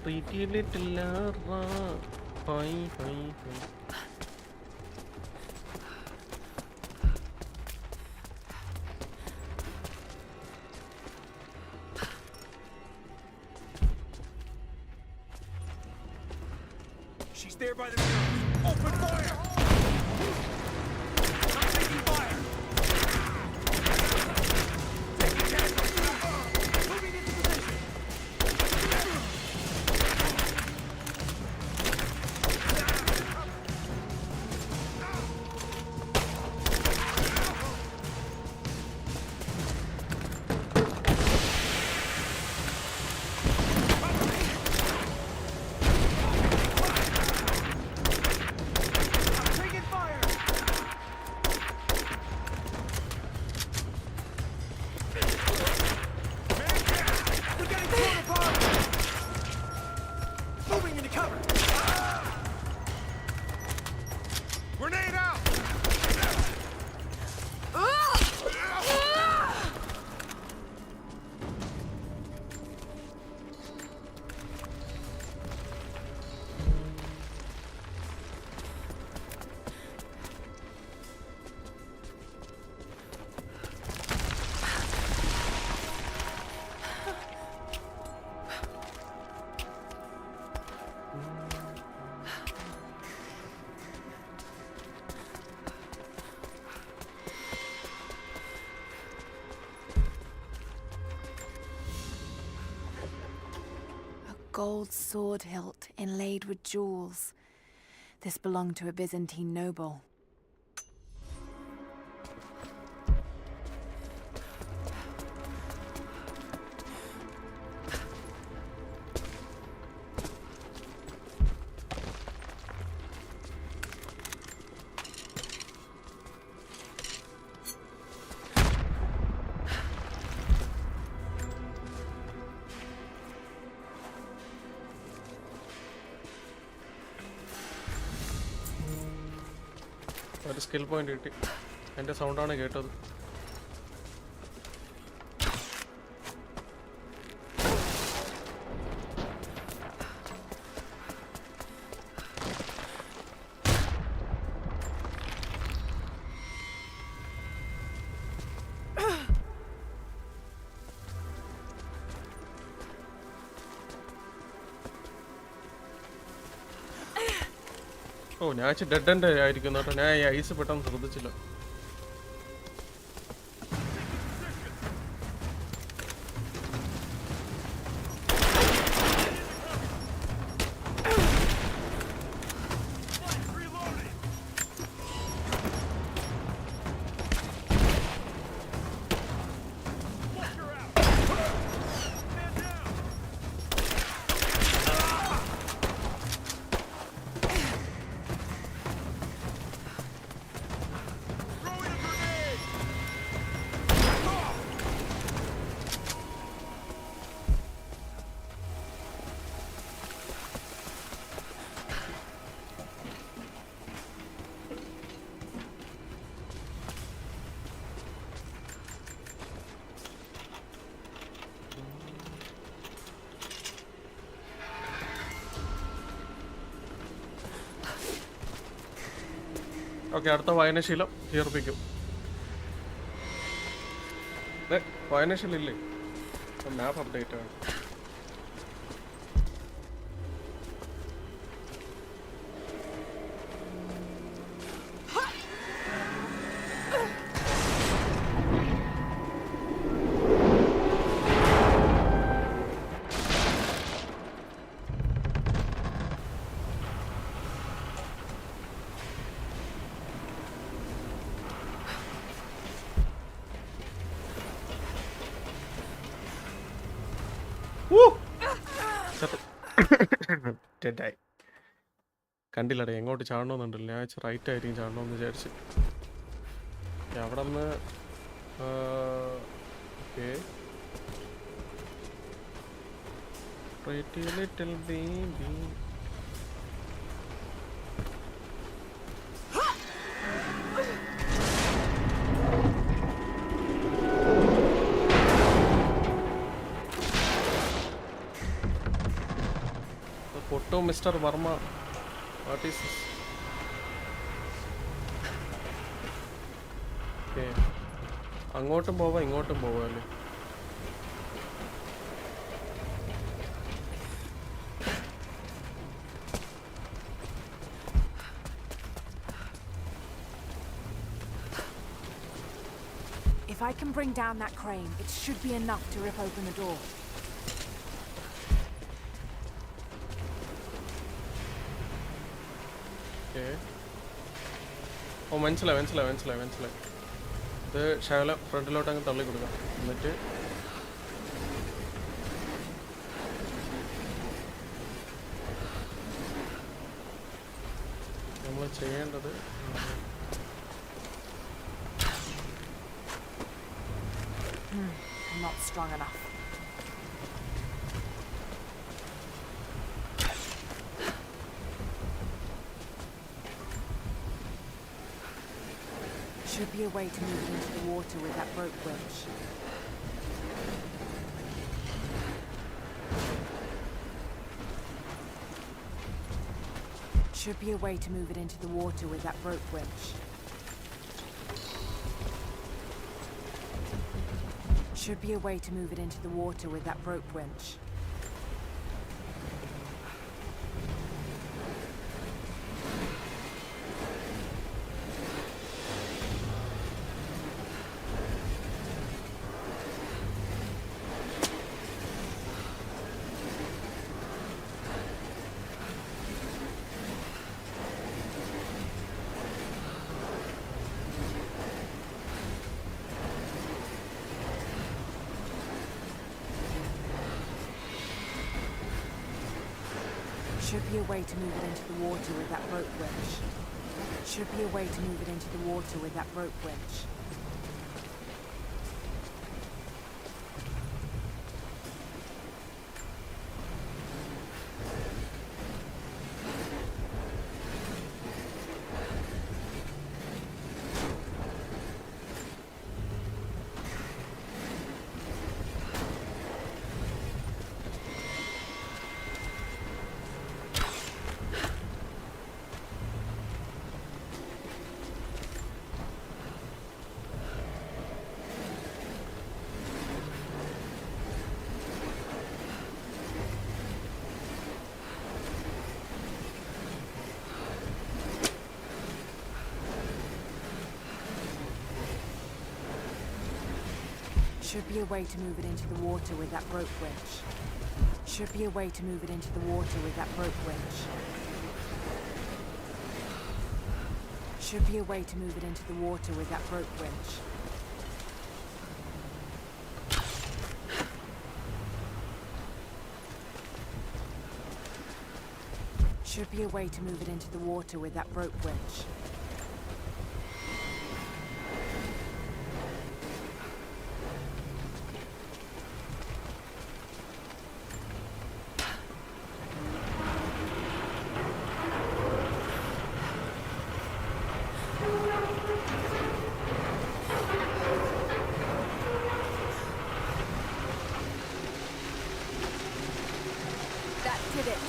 Pretty little Lara. Hi. She's there by the mirror. Open fire! I'm taking fire! Taking casualty! Moving into position! Taking fire! We're getting torn apart! Moving into cover! Grenade out! Gold sword hilt inlaid with jewels. This belonged to a Byzantine noble. ഒരു skill point കിട്ടി. എൻ്റെ സൗണ്ടാണ് കേട്ടത്. ഓ ഞാൻ dead end ആയിരിക്കുന്നു കേട്ടോ. ഞാൻ ഈ ഐസ് പെട്ടെന്ന് ശ്രദ്ധിച്ചില്ല. ഓക്കെ, അടുത്ത വായനശീലം തീർപ്പിക്കും. വായനശീലം ഇല്ലേ? മാപ്പ് അപ്ഡേറ്റ് ആണ്. ഡെഡായി. കണ്ടില്ലടേ, എങ്ങോട്ട് ചാടണമെന്നുണ്ടല്ലോ. ഞാൻ റൈറ്റ് ആയിരിക്കും ചാടണമെന്ന് വിചാരിച്ചു. അവിടെ നിന്ന് okay. Pretty little baby. Photo Mr. Verma. What is this? Okay. അങ്ങോട്ടും പോവാം ഇങ്ങോട്ടും പോവാം അല്ലേ? If I can bring down that crane, it should be enough to rip open the door. Okay. ഓ, മനസ്സിലായി. ഇത് ശകല ഫ്രണ്ടിലോട്ട് അങ്ങ് തള്ളി കൊടുക്കാം. എന്നിട്ട് നമ്മൾ ചെയ്യേണ്ടത് I'm not strong enough. Should be a way to move it into the water with that rope winch. Should be a way to move it into the water with that rope winch. Should be a way to move it into the water with that rope winch. Should be a way to move it into the water with that rope winch. Should be a way to move it into the water with that rope winch. Should be a way to move it into the water with that rope winch. Should be a way to move it into the water with that rope winch. Should be a way to move it into the water with that rope winch. Should be a way to move it into the water with that rope winch. That did it.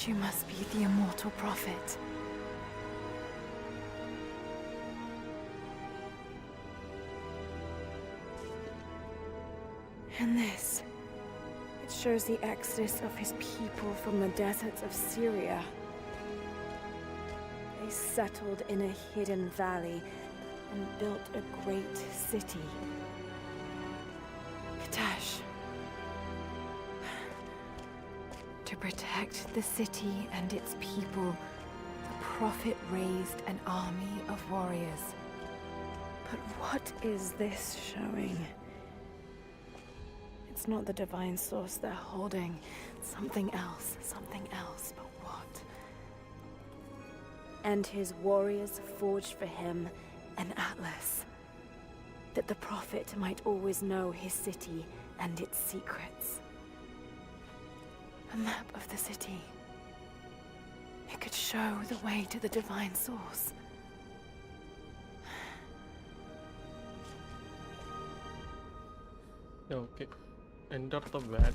You must be the immortal prophet. And this, it shows the exodus of his people from the deserts of Syria. They settled in a hidden valley and built a great city. Katash. To protect the city and its people, the prophet raised an army of warriors. But what is this showing? It's not the divine source they're holding. Something else, but what? And his warriors forged for him an atlas, that the prophet might always know his city and its secrets. A map of the city. It could show the way to the divine source. Okay. Enter the valley.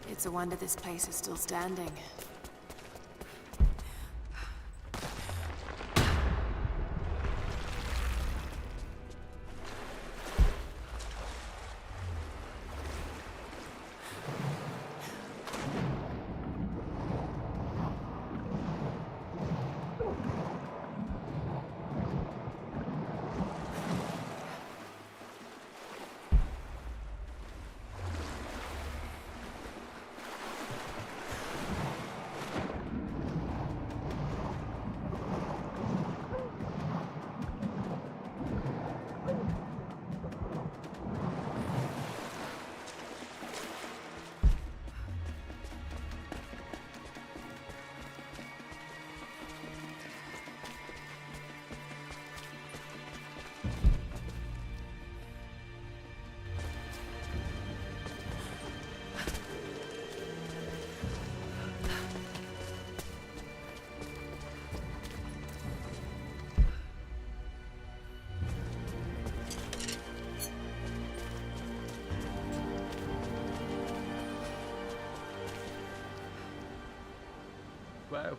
It's a wonder this place is still standing. Wow.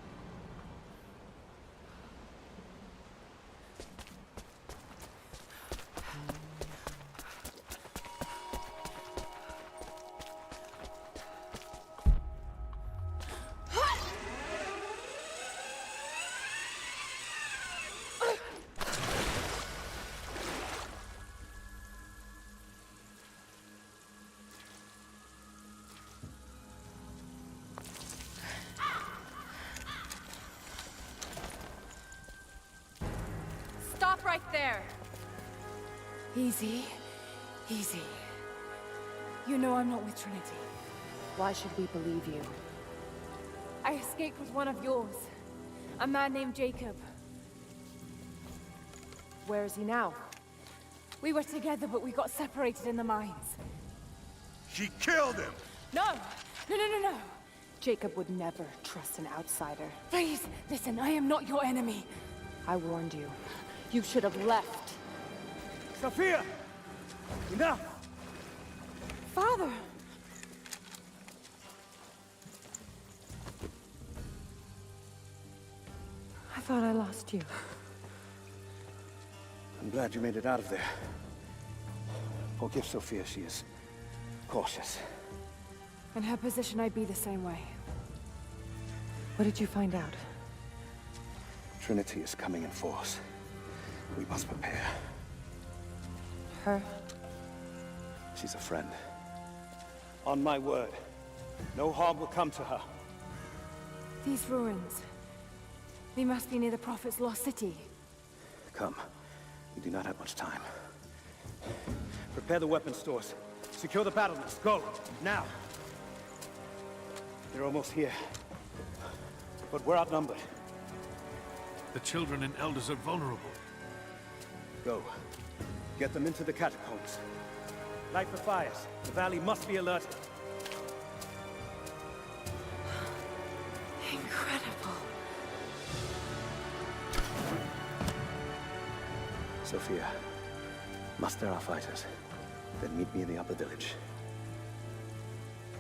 Stop right there! Easy. Easy. You know I'm not with Trinity. Why should we believe you? I escaped with one of yours. A man named Jacob. Where is he now? We were together, but we got separated in the mines. She killed him! No! No! Jacob would never trust an outsider. Please, listen, I am not your enemy. I warned you. You should have left. Sophia! Enough! Father! I thought I lost you. I'm glad you made it out of there. Forgive Sophia, she is cautious. In her position, I'd be the same way. What did you find out? Trinity is coming in force. We must prepare. Her? She's a friend. On my word, no harm will come to her. These ruins. They must be near the Prophet's lost city. Come. We do not have much time. Prepare the weapon stores. Secure the battlements. Go! Now! They're almost here. But we're outnumbered. The children and elders are vulnerable. Go. Get them into the catacombs. Light the fires. The valley must be alerted. Incredible. Sophia, muster our fighters. Then meet me in the upper village.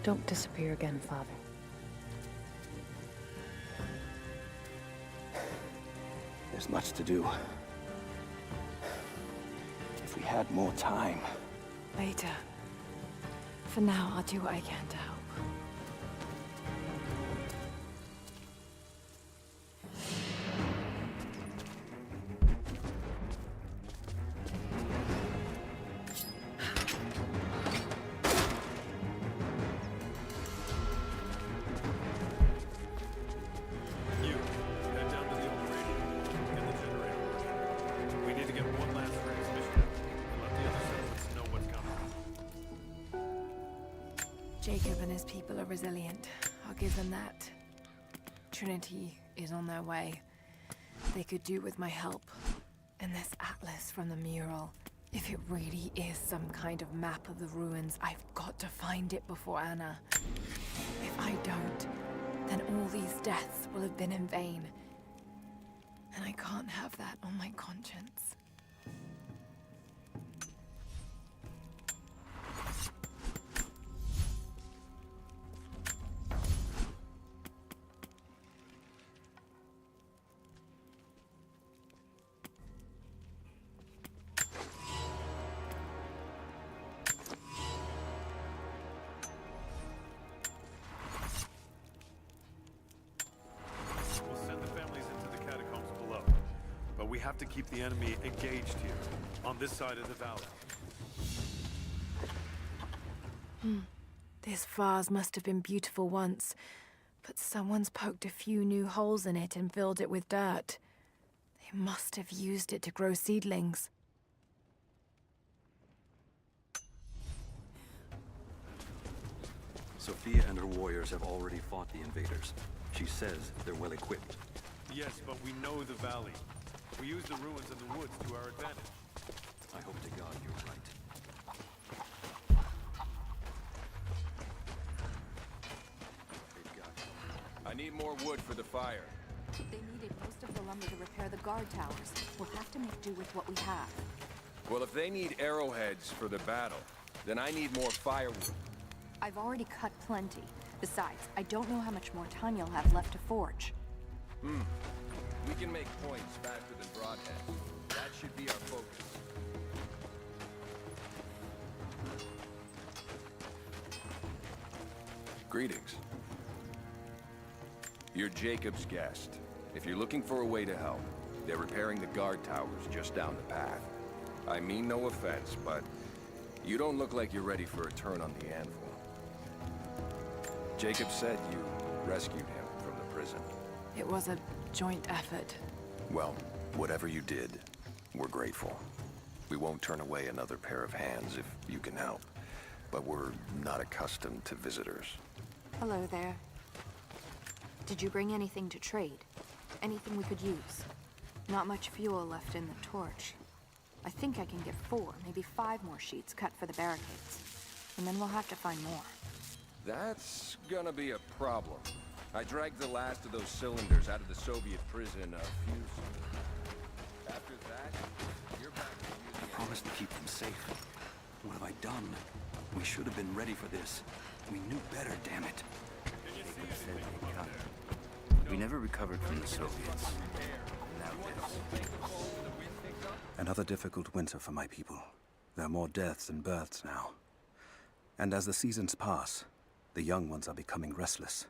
Don't disappear again, Father. There's much to do. If we had more time. Later. For now, I'll do what I can to help. You, head down to the old radio. Get the generator working. We need to get one last transmission and let the other settlements know what's coming. Jacob and his people are resilient. I'll give them that. Trinity is on their way. They could do with my help. And this atlas from the mural. If it really is some kind of map of the ruins, I've got to find it before Anna. If I don't, then all these deaths will have been in vain. And I can't have that on my conscience. We'll send the families into the catacombs below. But we have to keep the enemy engaged here, on this side of the valley. This vase must have been beautiful once, but someone's poked a few new holes in it and filled it with dirt. They must have used it to grow seedlings. Sophia and her warriors have already fought the invaders. She says they're well equipped. Yes, but we know the valley. We use the ruins and the woods to our advantage. I hope to God you're right. They've got you. I need more wood for the fire. They needed most of the lumber to repair the guard towers. We'll have to make do with what we have. Well, if they need arrowheads for the battle, then I need more firewood. I've already cut plenty. Besides, I don't know how much more time you'll have left to forge. We can make points faster than broadheads. That should be our focus. Greetings. You're Jacob's guest. If you're looking for a way to help, they're repairing the guard towers just down the path. I mean no offense, but you don't look like you're ready for a turn on the anvil. Jacob said you rescued him from the prison. It was a joint effort. Well, whatever you did, we're grateful. We won't turn away another pair of hands if you can help. But we're not accustomed to visitors. Hello there. Did you bring anything to trade? Anything we could use? Not much fuel left in the torch. I think I can get 4, maybe 5 more sheets cut for the barricades. And then we'll have to find more. That's gonna be a problem. I dragged the last of those cylinders out of the Soviet prison a few... After that, you're back to I using... promised to keep them safe. What have I done? We should have been ready for this. We knew better, damn it. Jacob said they'd come. We never recovered from the Soviets. Now this. Another difficult winter for my people. There are more deaths than births now. And as the seasons pass, the young ones are becoming restless.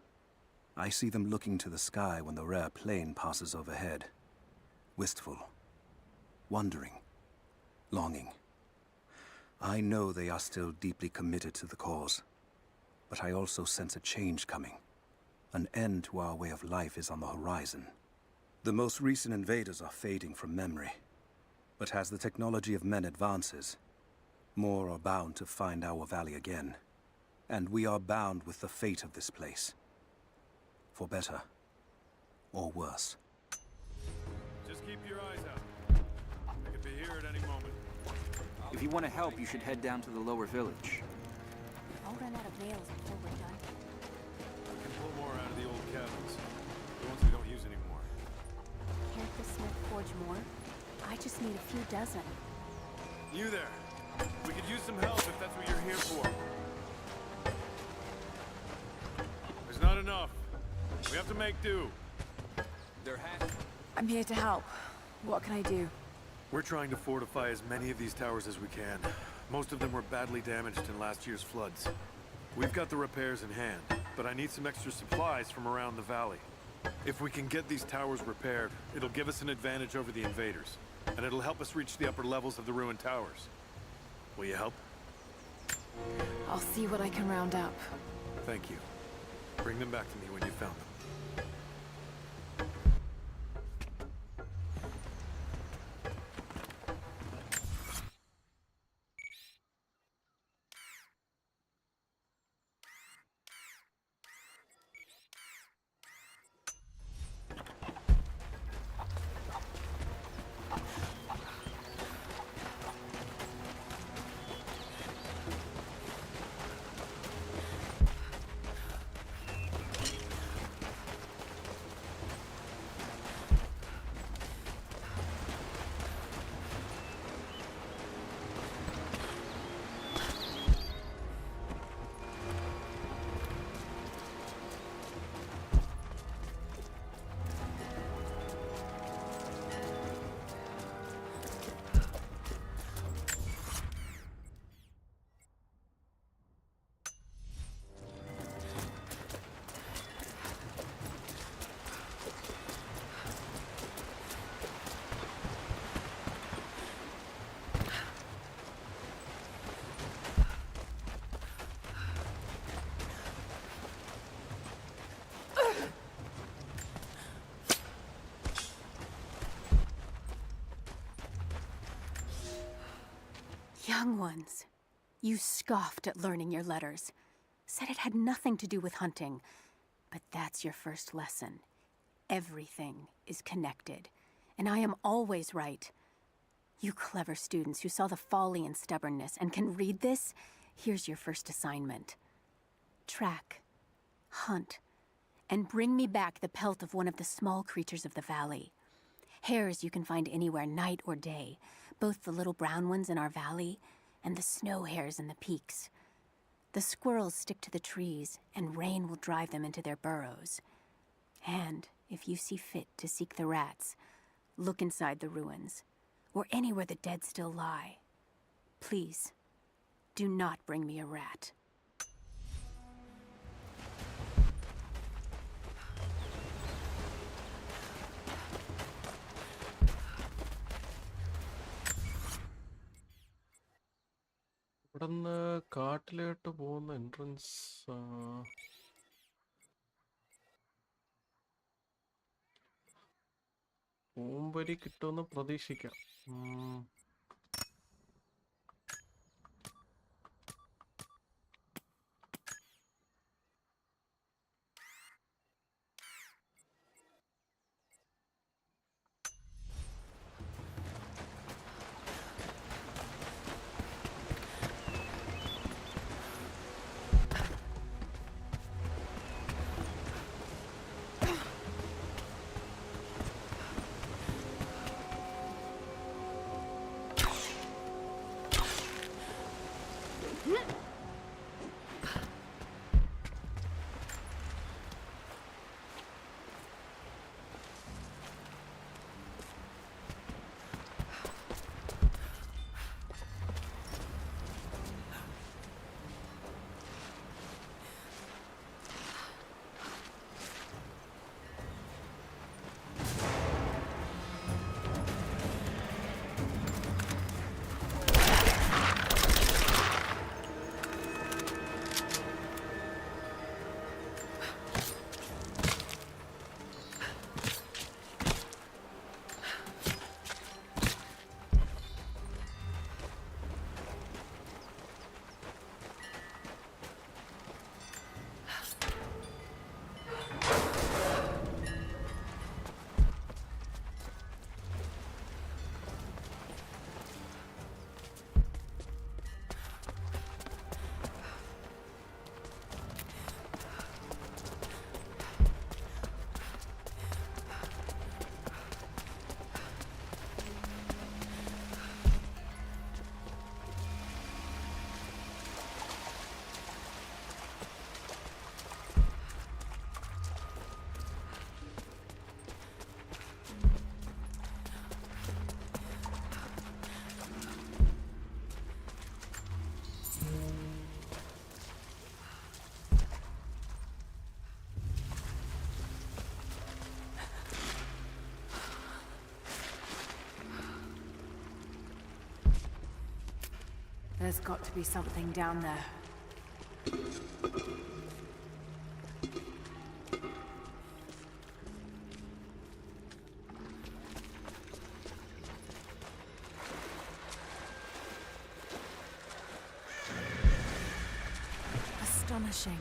I see them looking to the sky when the rare plane passes overhead. Wistful. Wondering. Longing. I know they are still deeply committed to the cause. But I also sense a change coming. An end to our way of life is on the horizon. The most recent invaders are fading from memory. But as the technology of men advances, more are bound to find our valley again. And we are bound with the fate of this place. For better or worse. Just keep your eyes out. They could be here at any moment. If you want to help, you should head down to the lower village. I'll run out of nails before we're done. We can pull more out of the old cabins. The ones we don't use anymore. Can't the smith forge more? I just need a few dozen. You there. We could use some help if that's what you're here for. There's not enough. We have to make do. I'm here to help. What can I do? We're trying to fortify as many of these towers as we can. Most of them were badly damaged in last year's floods. We've got the repairs in hand, but I need some extra supplies from around the valley. If we can get these towers repaired, it'll give us an advantage over the invaders, and it'll help us reach the upper levels of the ruined towers. Will you help? I'll see what I can round up. Thank you. Bring them back to me when you found them. Young ones, you scoffed at learning your letters. Said it had nothing to do with hunting. But that's your first lesson. Everything is connected. And I am always right. You clever students who saw the folly and stubbornness and can read this, here's your first assignment. Track, hunt, and bring me back the pelt of one of the small creatures of the valley. Hares you can find anywhere, night or day. Both the little brown ones in our valley and the snow hares in the peaks. The squirrels stick to the trees, and rain will drive them into their burrows. And if you see fit to seek the rats, look inside the ruins, or anywhere the dead still lie. Please, do not bring me a rat. ഇവിടുന്ന് കാട്ടിലോട്ട് പോകുന്ന entrance പൂമ്പൊരി കിട്ടുമെന്ന് പ്രതീക്ഷിക്കാം. There's got to be something down there. Astonishing.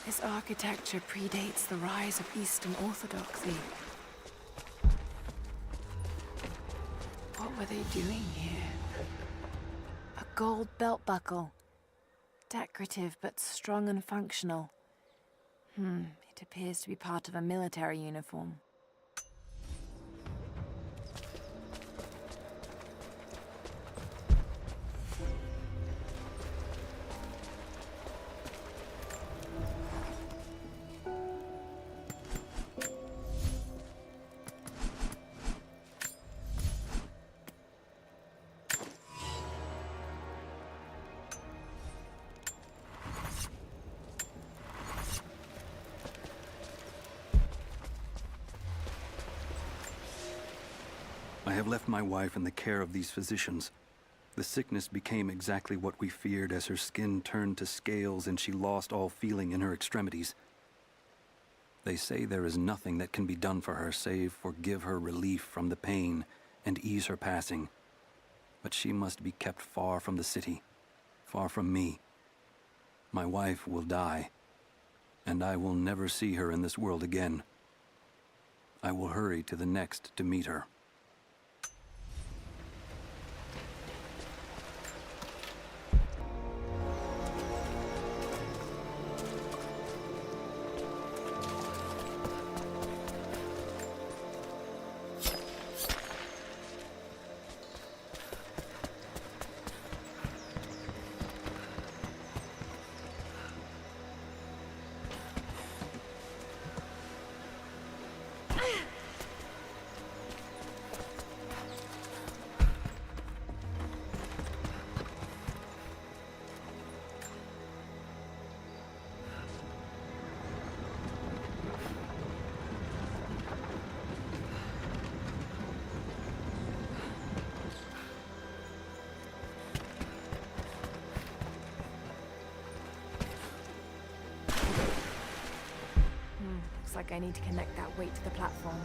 This architecture predates the rise of Eastern Orthodoxy. What were they doing here? A gold belt buckle. Decorative but strong and functional. It appears to be part of a military uniform. I have left my wife in the care of these physicians. The sickness became exactly what we feared as her skin turned to scales and she lost all feeling in her extremities. They say there is nothing that can be done for her save for give her relief from the pain and ease her passing. But she must be kept far from the city, far from me. My wife will die, and I will never see her in this world again. I will hurry to the next to meet her. Looks like I need to connect that weight to the platform.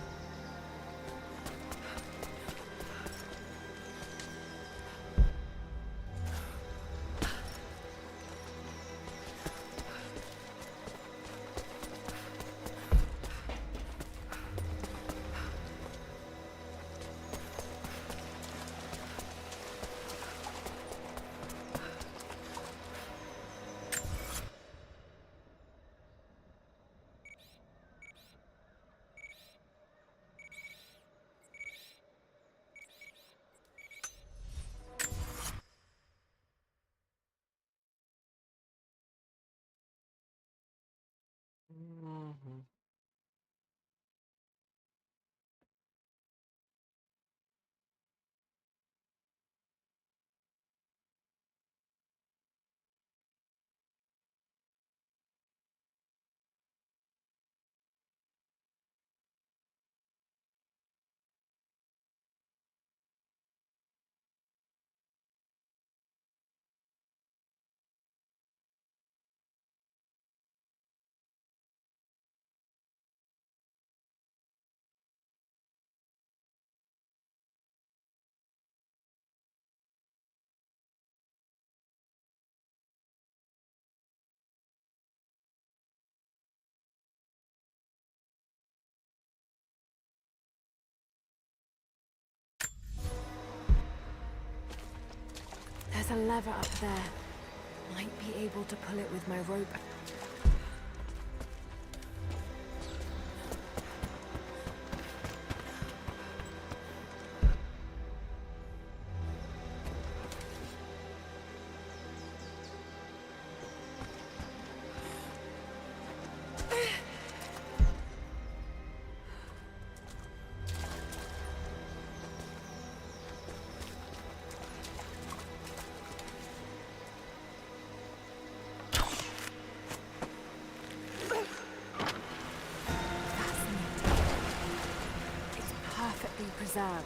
There's a lever up there. Might be able to pull it with my rope. Preserved.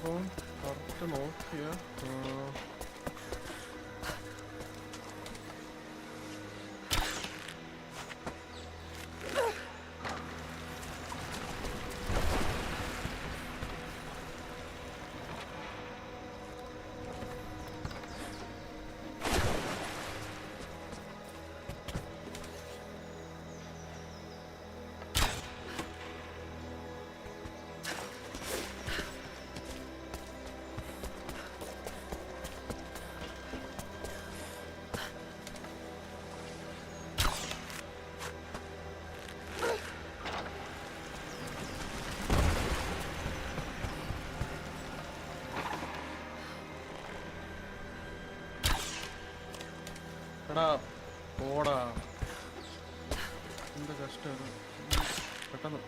അപ്പോൾ correct നോക്കിയ എടാ പോടാ, എന്ത് കഷ്ടമാണ് പെട്ടെന്ന്.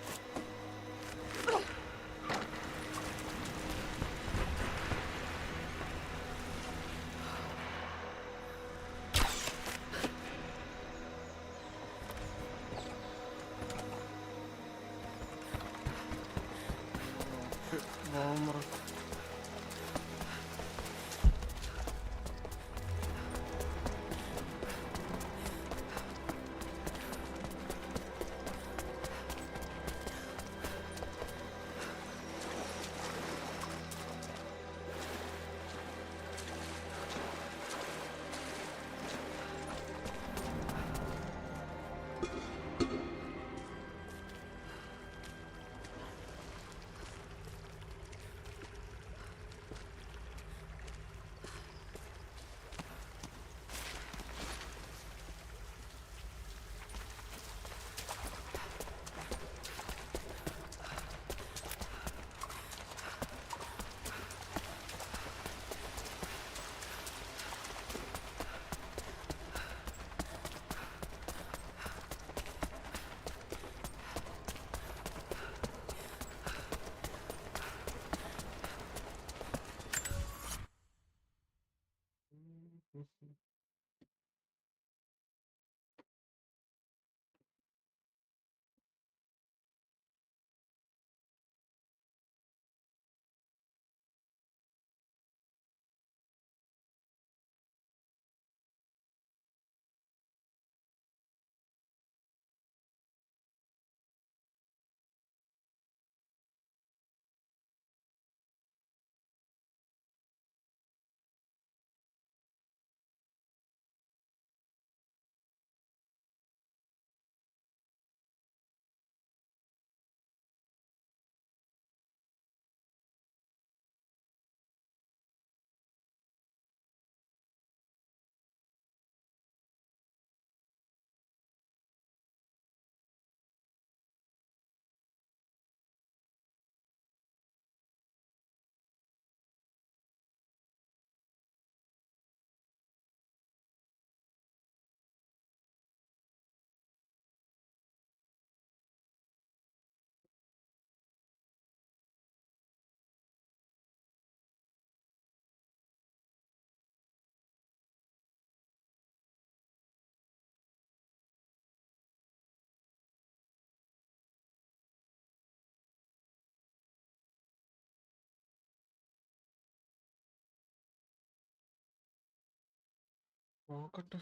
നോക്കട്ടെ.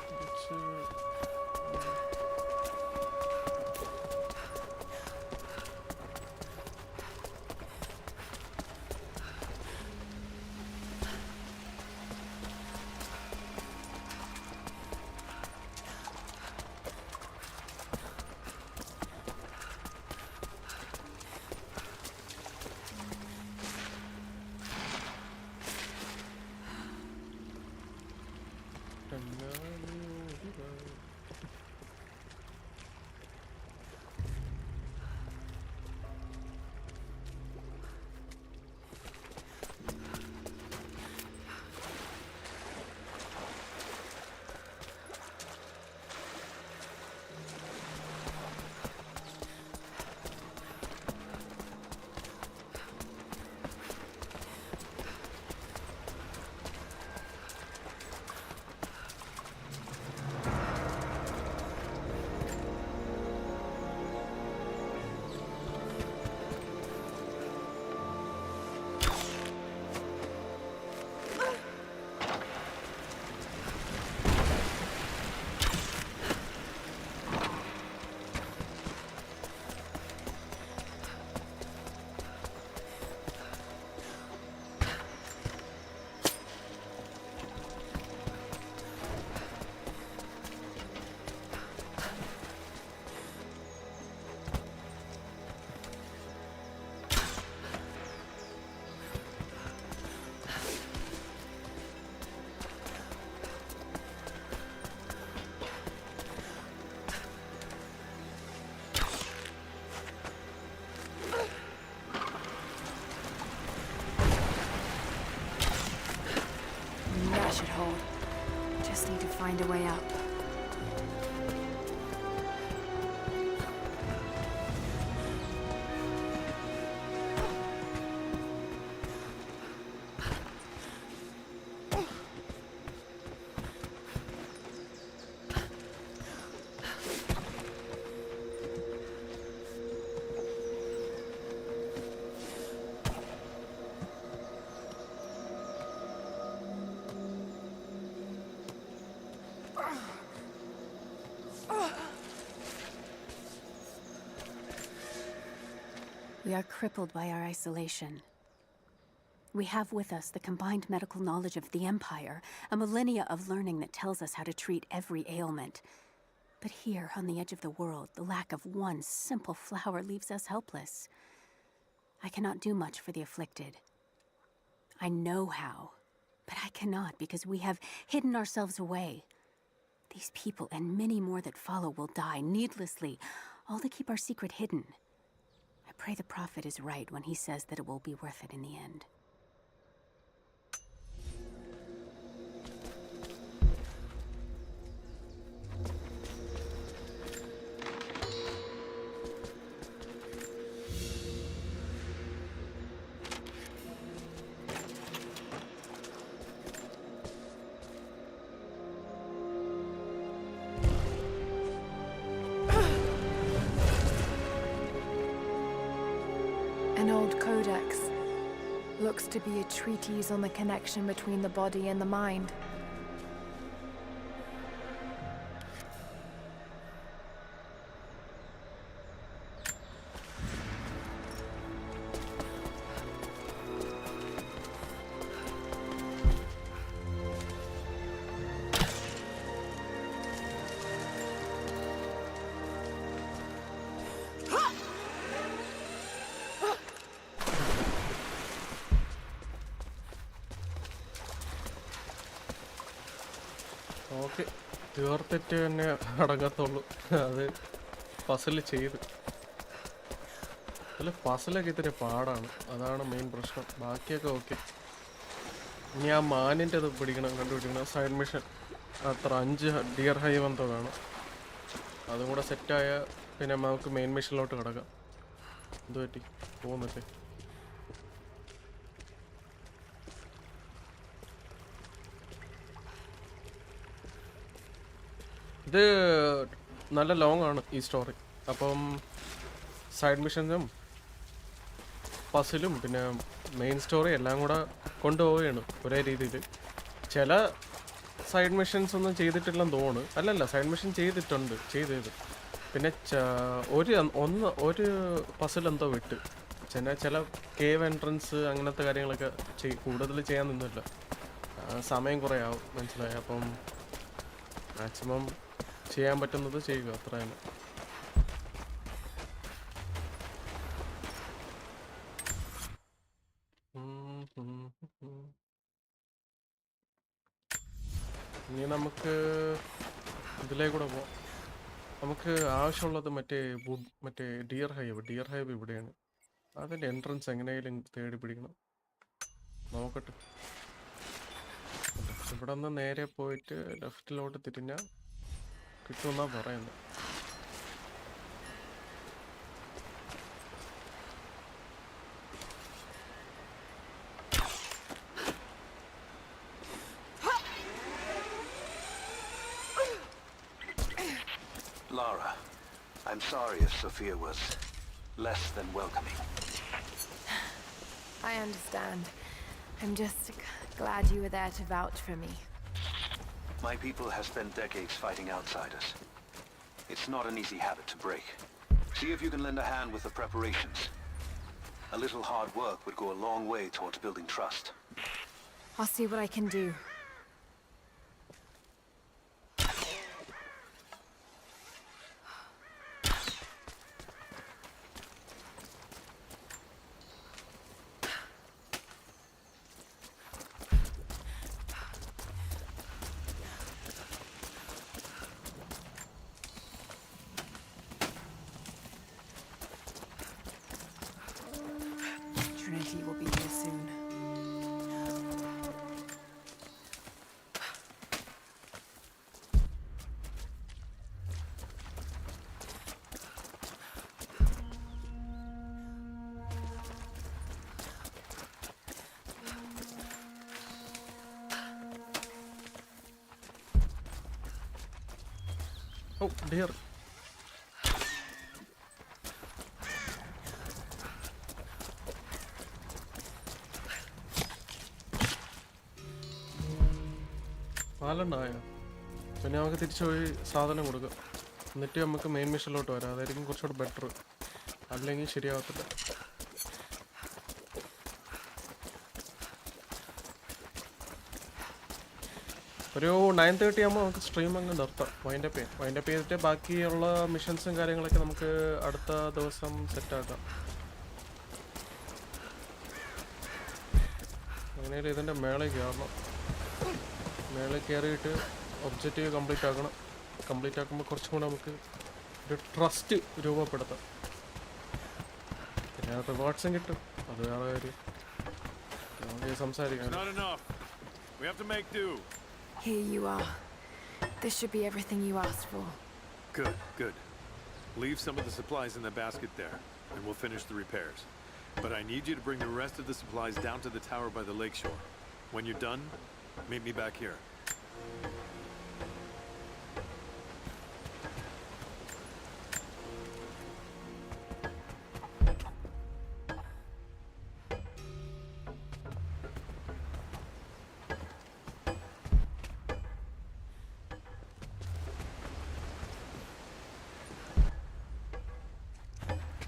കുറച്ച് that should hold. Just need to find a way up. We are crippled by our isolation. We have with us the combined medical knowledge of the Empire, a millennia of learning that tells us how to treat every ailment. But here, on the edge of the world, the lack of one simple flower leaves us helpless. I cannot do much for the afflicted. I know how, but I cannot because we have hidden ourselves away. These people and many more that follow will die needlessly, all to keep our secret hidden. I pray the Prophet is right when he says that it will be worth it in the end. An old codex. Looks to be a treatise on the connection between the body and the mind. Okay, തീർത്തിട്ട് തന്നെ അടങ്ങത്തുള്ളൂ. അത് puzzle ചെയ്ത് അല്ല, പസിലൊക്കെ ഇത്തിരി പാടാണ്, അതാണ് main പ്രശ്നം. ബാക്കിയൊക്കെ ഓക്കെ. ഇനി ആ മാനിൻ്റെ അത് കണ്ടുപിടിക്കണം. സൈഡ് മിഷൻ അത്ര 5 ഡിയർ ഹൈവ് എന്തോ വേണം. അതും കൂടെ സെറ്റായ പിന്നെ നമുക്ക് മെയിൻ മിഷനിലോട്ട് കിടക്കാം. എന്ത് പറ്റി പോകുന്നില്ലേ? ഇത് നല്ല ലോങ് ആണ് ഈ സ്റ്റോറി. അപ്പം സൈഡ് മിഷൻസും പസിലും പിന്നെ മെയിൻ സ്റ്റോറി എല്ലാം കൂടെ കൊണ്ടുപോവുകയാണ് ഒരേ രീതിയിൽ. ചില സൈഡ് മിഷൻസ് ഒന്നും ചെയ്തിട്ടില്ലെന്ന് തോന്നുന്നു. അല്ലല്ല, സൈഡ് മിഷൻ ചെയ്തിട്ടുണ്ട്, ചെയ്തത്. പിന്നെ ഒരു പസിൽ എന്തോ വിട്ട്. ചില കേവ് എൻട്രൻസ് അങ്ങനത്തെ കാര്യങ്ങളൊക്കെ കൂടുതൽ ചെയ്യാൻ നിന്നില്ല. സമയം കുറേ ആവും, മനസ്സിലായി. അപ്പം മാക്സിമം ചെയ്യാൻ പറ്റുന്നത് ചെയ്യുക, അത്ര തന്നെ. ഇനി നമുക്ക് ഇതിലേക്കൂടെ പോവാം. നമുക്ക് ആവശ്യമുള്ളത് മറ്റേ ഡിയർ ഹൈവ് ഇവിടെയാണ്. അതിൻ്റെ എൻട്രൻസ് എങ്ങനെയായാലും തേടി പിടിക്കണം. നോക്കട്ടെ. ഇവിടെ നിന്ന് നേരെ പോയിട്ട് ലെഫ്റ്റിലോട്ട് തിരിഞ്ഞാൽ കിട്ടുമെന്നാ പറയുന്നത്. Lara, I'm sorry if Sophia was less than welcoming. I understand. I'm just glad you were there to vouch for me. My people have spent decades fighting outsiders. It's not an easy habit to break. See if you can lend a hand with the preparations. A little hard work would go a long way towards building trust. I'll see what I can do. Trinity will be here soon. Oh dear. നാലെണ്ണായോ? പിന്നെ നമുക്ക് തിരിച്ചു പോയി സാധനം കൊടുക്കാം. എന്നിട്ട് നമുക്ക് main മിഷനിലോട്ട് വരാം. അതായിരിക്കും കുറച്ചുകൂടെ ബെറ്റർ. അല്ലെങ്കിൽ ശരിയാവത്തില്ല. ഒരു 9:30 ആകുമ്പോൾ നമുക്ക് സ്ട്രീം അങ്ങ് നിർത്താം. വൈൻഡപ്പ് ചെയ്തിട്ട് ബാക്കിയുള്ള മിഷൻസും കാര്യങ്ങളൊക്കെ നമുക്ക് അടുത്ത ദിവസം സെറ്റാക്കാം. അങ്ങനെയാലും ഇതിൻ്റെ മേളിൽ കയറണം. മേളിൽ കയറിയിട്ട് ഒബ്ജക്റ്റീവ് കംപ്ലീറ്റ് ആക്കണം. കംപ്ലീറ്റ് ആക്കുമ്പോൾ കുറച്ചും കൂടെ നമുക്ക് ഒരു ട്രസ്റ്റ് രൂപപ്പെടുത്താം. പിന്നെ റിവാർഡ്സും കിട്ടും. അത് വേറെ കാര്യം. നമുക്ക് സംസാരിക്കാം. Here you are. This should be everything you asked for. Good, good. Leave some of the supplies in the basket there, and we'll finish the repairs. But I need you to bring the rest of the supplies down to the tower by the lakeshore. When you're done, meet me back here.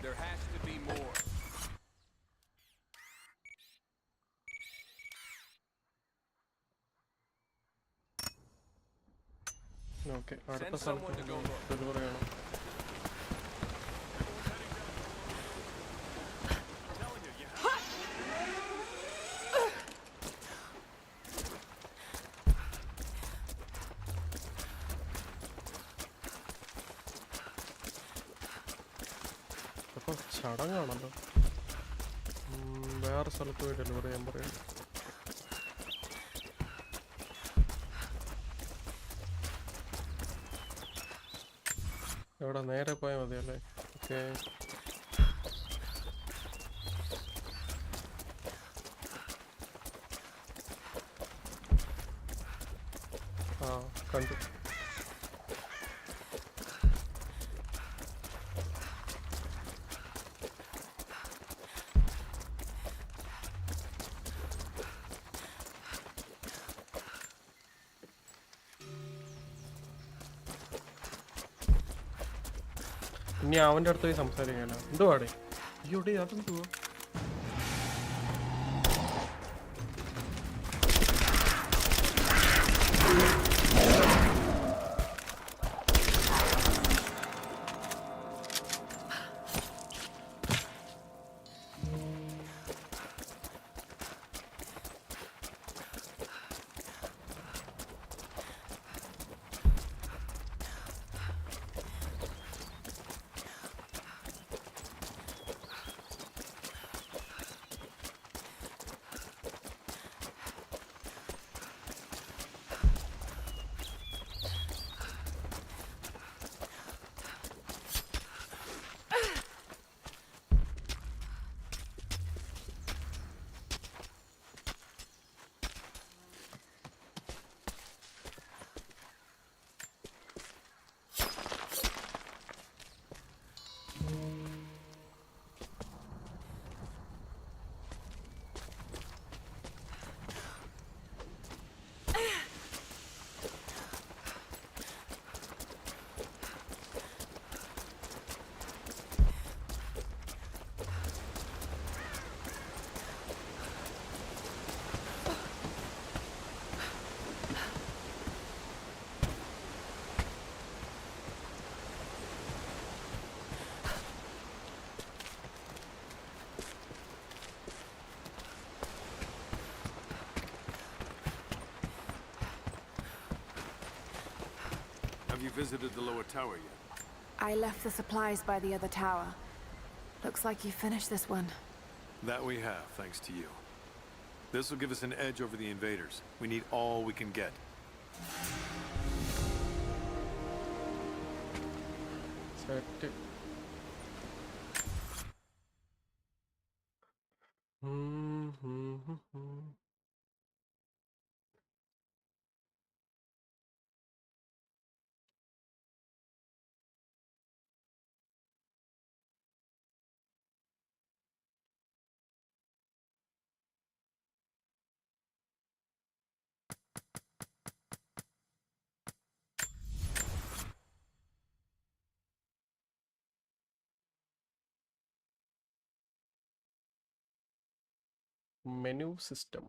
There has to be more. Okay, അടുത്ത സ്ഥലത്ത് delivery ചെയ്യണം. അപ്പോൾ ചടങ്ങാണല്ലോ. വേറെ സ്ഥലത്ത് പോയി delivery ചെയ്യാൻ പറയാം. എവിടെ നേരെ പോയാൽ മതിയല്ലേ? ഓക്കെ. ആ, കണ്ടു. ഇനി അവൻ്റെ അടുത്ത് പോയി സംസാരിക്കാനോ? എന്തുവാടേ? അയ്യോടേ, അതെന്തുവാ? Have you visited the lower tower yet? I left the supplies by the other tower. Looks like you finished this one. That we have, thanks to you. This will give us an edge over the invaders. We need all we can get. Set. Menu system.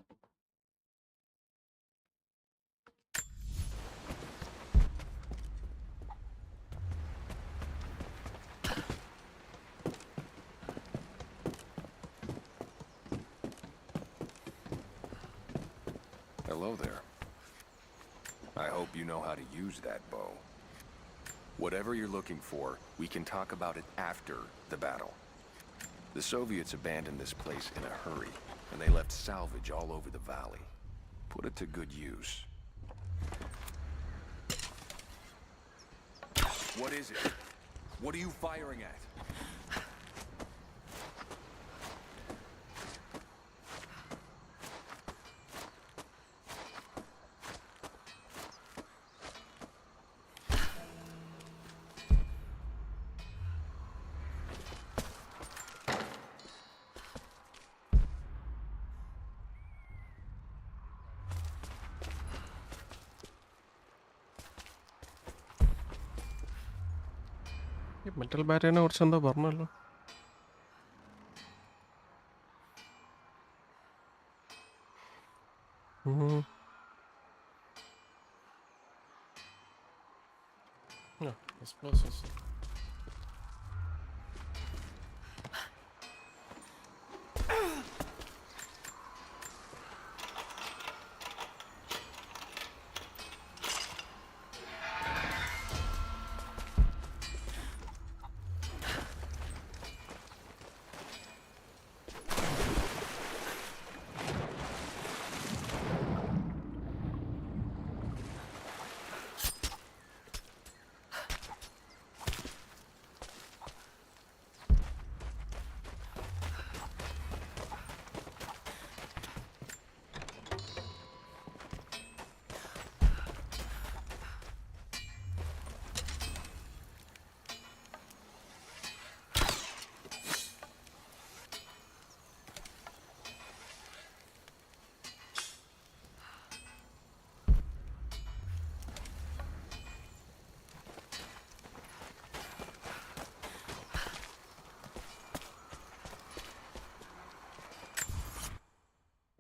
Hello there. I hope you know how to use that bow. Whatever you're looking for, we can talk about it after the battle. The Soviets abandoned this place in a hurry, and they left salvage all over the valley. Put it to good use. What is it? What are you firing at? Metal ബാറ്ററിനെ കുറിച്ച് എന്തോ പറഞ്ഞല്ലോ. Explosives.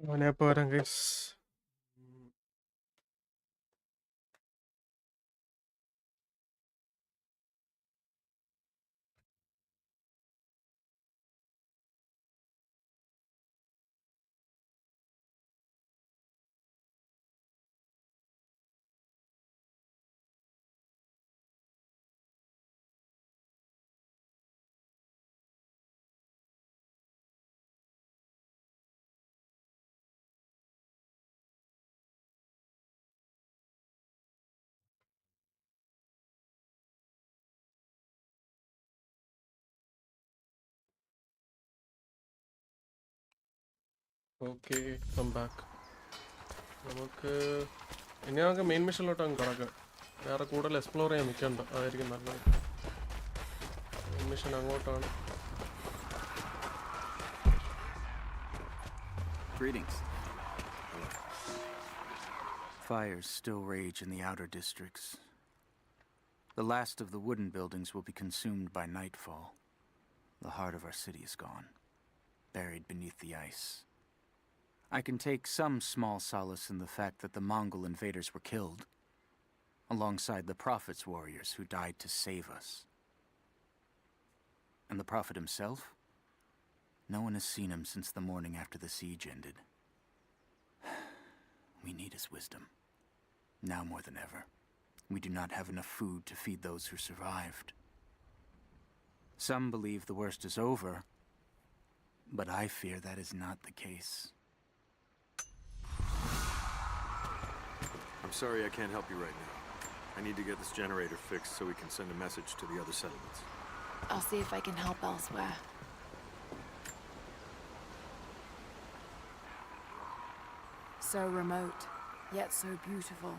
Mana apa orang guys? Okay, come back. നമുക്ക് ഇനി നമുക്ക് main മിഷനിലോട്ട് അങ്ങ് കിടക്കാം. വേറെ കൂടുതൽ എക്സ്പ്ലോർ ചെയ്യാൻ നിൽക്കണ്ട, അതായിരിക്കും നല്ലത്. മെയിൻ മിഷൻ അങ്ങോട്ടാണ്. Greetings. Fires still rage in the outer districts. The last of the wooden buildings will be consumed by nightfall. The heart of our city is gone, buried beneath the ice. I can take some small solace in the fact that the Mongol invaders were killed, alongside the Prophet's warriors who died to save us. And the Prophet himself? No one has seen him since the morning after the siege ended. We need his wisdom, now more than ever. We do not have enough food to feed those who survived. Some believe the worst is over, but I fear that is not the case. I'm sorry I can't help you right now. I need to get this generator fixed so we can send a message to the other settlements. I'll see if I can help elsewhere. So remote, yet so beautiful.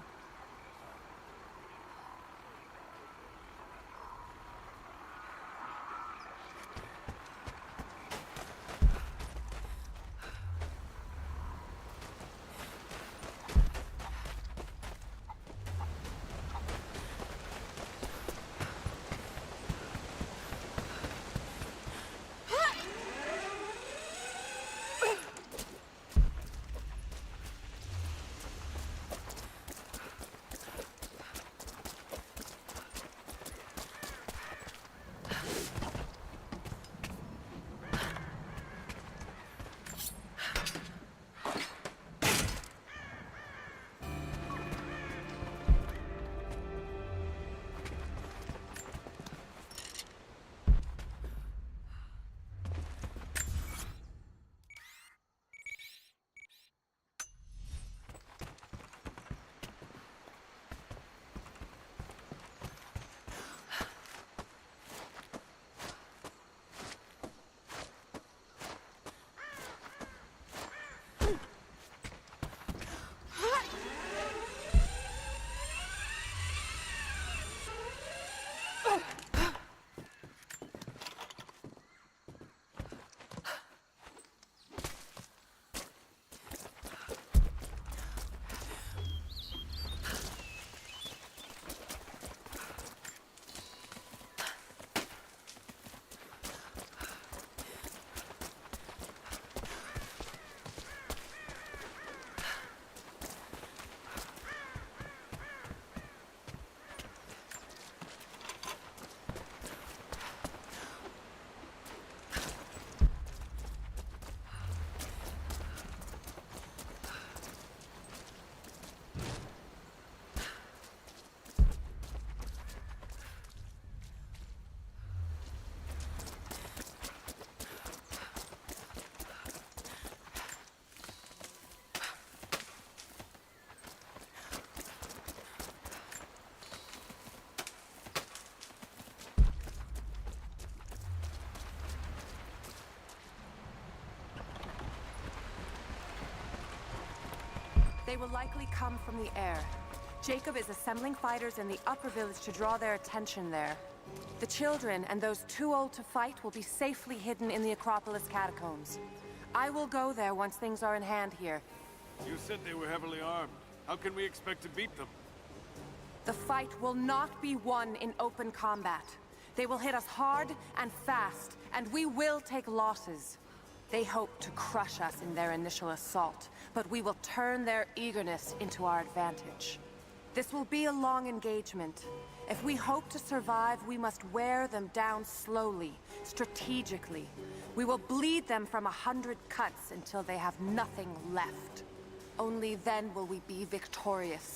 They will likely come from the air. Jacob is assembling fighters in the upper village to draw their attention there. The children and those too old to fight will be safely hidden in the Acropolis catacombs. I will go there once things are in hand here. You said they were heavily armed. How can we expect to beat them? The fight will not be won in open combat. They will hit us hard and fast, and we will take losses. They hope to crush us in their initial assault, but we will turn their eagerness into our advantage. This will be a long engagement. If we hope to survive, we must wear them down slowly, strategically. We will bleed them from 100 cuts until they have nothing left. Only then will we be victorious.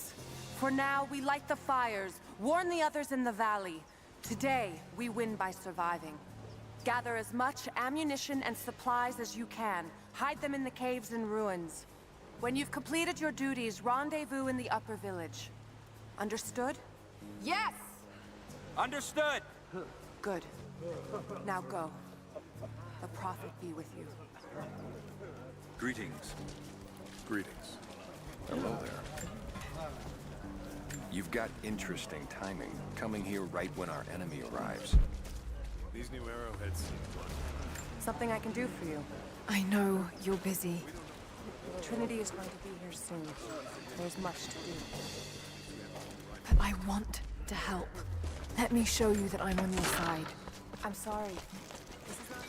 For now, we light the fires, warn the others in the valley. Today, we win by surviving. Gather as much ammunition and supplies as you can. Hide them in the caves and ruins. When you've completed your duties, rendezvous in the upper village. Understood? Yes! Understood! Good. Now go. The Prophet be with you. Greetings. Greetings. Hello there. You've got interesting timing, coming here right when our enemy arrives. These new arrowheads seem fun. Something I can do for you. I know you're busy. Trinity is going to be here soon. There's much to do. But I want to help. Let me show you that I'm on your side. I'm sorry. This is not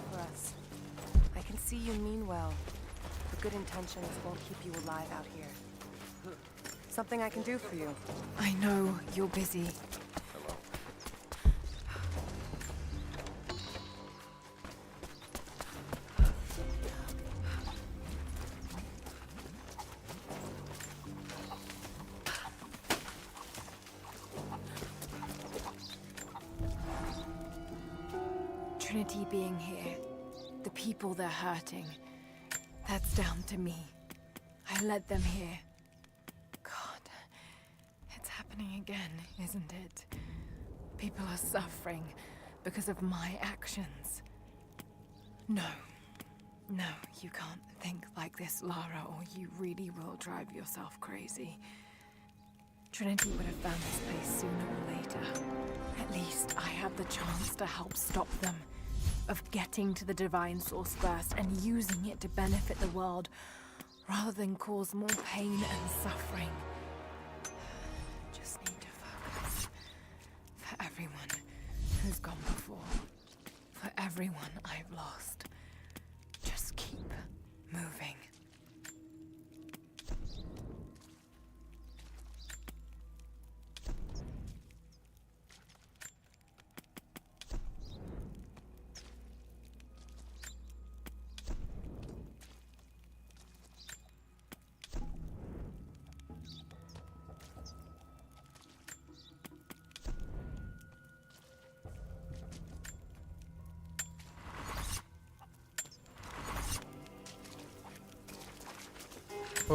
for us. I can see you mean well. The good intentions won't keep you alive out here. Something I can do for you. I know you're busy. Hello. Trinity being here, the people they're hurting, that's down to me. I led them here. God, it's happening again, isn't it? People are suffering because of my actions. No, you can't think like this, Lara, or you really will drive yourself crazy. Trinity would have found this place sooner or later. At least I have the chance to help stop them. Of getting to the divine source first and using it to benefit the world, rather than cause more pain and suffering. Just need to focus. For everyone who's gone before. For everyone I've lost. Just keep moving.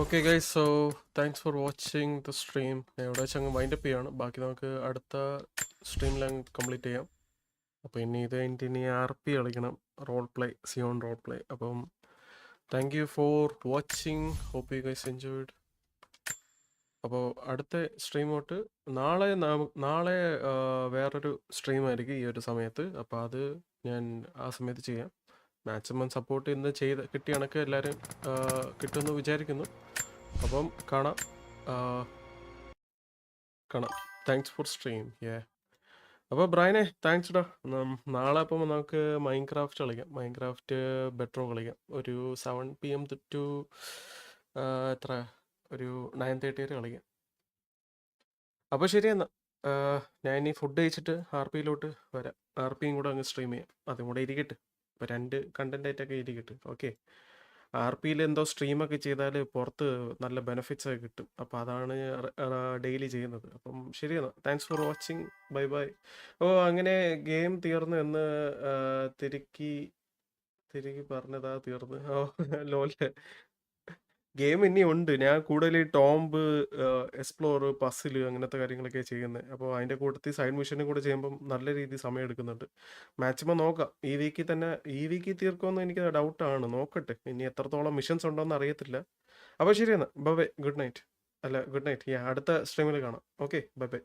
Okay guys, so thanks for watching the stream. ഞാൻ ഇവിടെ വെച്ച് അങ്ങ് wind up ചെയ്യാണ്. ബാക്കി നമുക്ക് അടുത്ത സ്ട്രീമിൽ അങ്ങ് complete ചെയ്യാം. അപ്പോൾ ഇനി ഇത് കഴിഞ്ഞിട്ട് ഇനി RP കളിക്കണം, role play, Zion role play. അപ്പം thank you for watching. Hope you guys enjoyed. അപ്പോൾ അടുത്ത സ്ട്രീം തൊട്ട് നാളെ വേറൊരു സ്ട്രീമായിരിക്കും ഈ ഒരു സമയത്ത്. അപ്പോൾ അത് ഞാൻ ആ സമയത്ത് ചെയ്യാം. മാക്സിമം സപ്പോർട്ട് ഇന്ന് കിട്ടിയ കണക്ക് എല്ലാവരും കിട്ടുമെന്ന് വിചാരിക്കുന്നു. അപ്പം കാണാം. Thanks for stream. അപ്പോൾ ബ്രൈനെ താങ്ക്സ് ഡാ. നാളെ അപ്പം നമുക്ക് മൈൻക്രാഫ്റ്റ് കളിക്കാം. മൈൻക്രാഫ്റ്റ് ബെട്രോ കളിക്കാം. ഒരു 7 PM ടു ഒരു 9:30 വരെ കളിക്കാം. അപ്പോൾ ശരി എന്നാൽ ഞാൻ ഇനി ഫുഡ് കഴിച്ചിട്ട് RPയിലോട്ട് വരാം. RPയും കൂടെ അങ്ങ് സ്ട്രീം ചെയ്യാം. അതും കൂടെ ഇരിക്കട്ടെ. ഇപ്പോൾ 2 കണ്ടൻറ്റായിട്ടൊക്കെ ഇരിക്കട്ടെ. ഓക്കെ, RPയിൽ എന്തോ സ്ട്രീമൊക്കെ ചെയ്താൽ പുറത്ത് നല്ല ബെനിഫിറ്റ്സ് ഒക്കെ കിട്ടും. അപ്പോൾ അതാണ് ഡെയിലി ചെയ്യുന്നത്. അപ്പം ശരിയെന്നാ, thanks for watching. Bye bye. അങ്ങനെ ഗെയിം തീർന്നു എന്ന് തിരികെ പറഞ്ഞതാ തീർന്ന്. ലോലെ ഗെയിം ഇനി ഉണ്ട്. ഞാൻ കൂടുതൽ ടോംബ്, എക്സ്പ്ലോർ, പസിൽ അങ്ങനത്തെ കാര്യങ്ങളൊക്കെ ചെയ്യുന്നത്. അപ്പോൾ അതിൻ്റെ കൂട്ടത്തിൽ സൈഡ് മിഷനും കൂടെ ചെയ്യുമ്പം നല്ല രീതിയിൽ സമയം എടുക്കുന്നുണ്ട്. മാക്സിമം നോക്കാം. ഈ വീക്കിൽ തീർക്കുമെന്ന് എനിക്ക് ഡൗട്ടാണ്. നോക്കട്ടെ, ഇനി എത്രത്തോളം മിഷൻസ് ഉണ്ടോയെന്ന് അറിയത്തില്ല. അപ്പോൾ ശരി എന്നാൽ ബൈ ബൈ, ഗുഡ് നൈറ്റ്. അല്ല ഗുഡ് നൈറ്റ്, അടുത്ത സ്ട്രീമിൽ കാണാം. Okay, bye bye.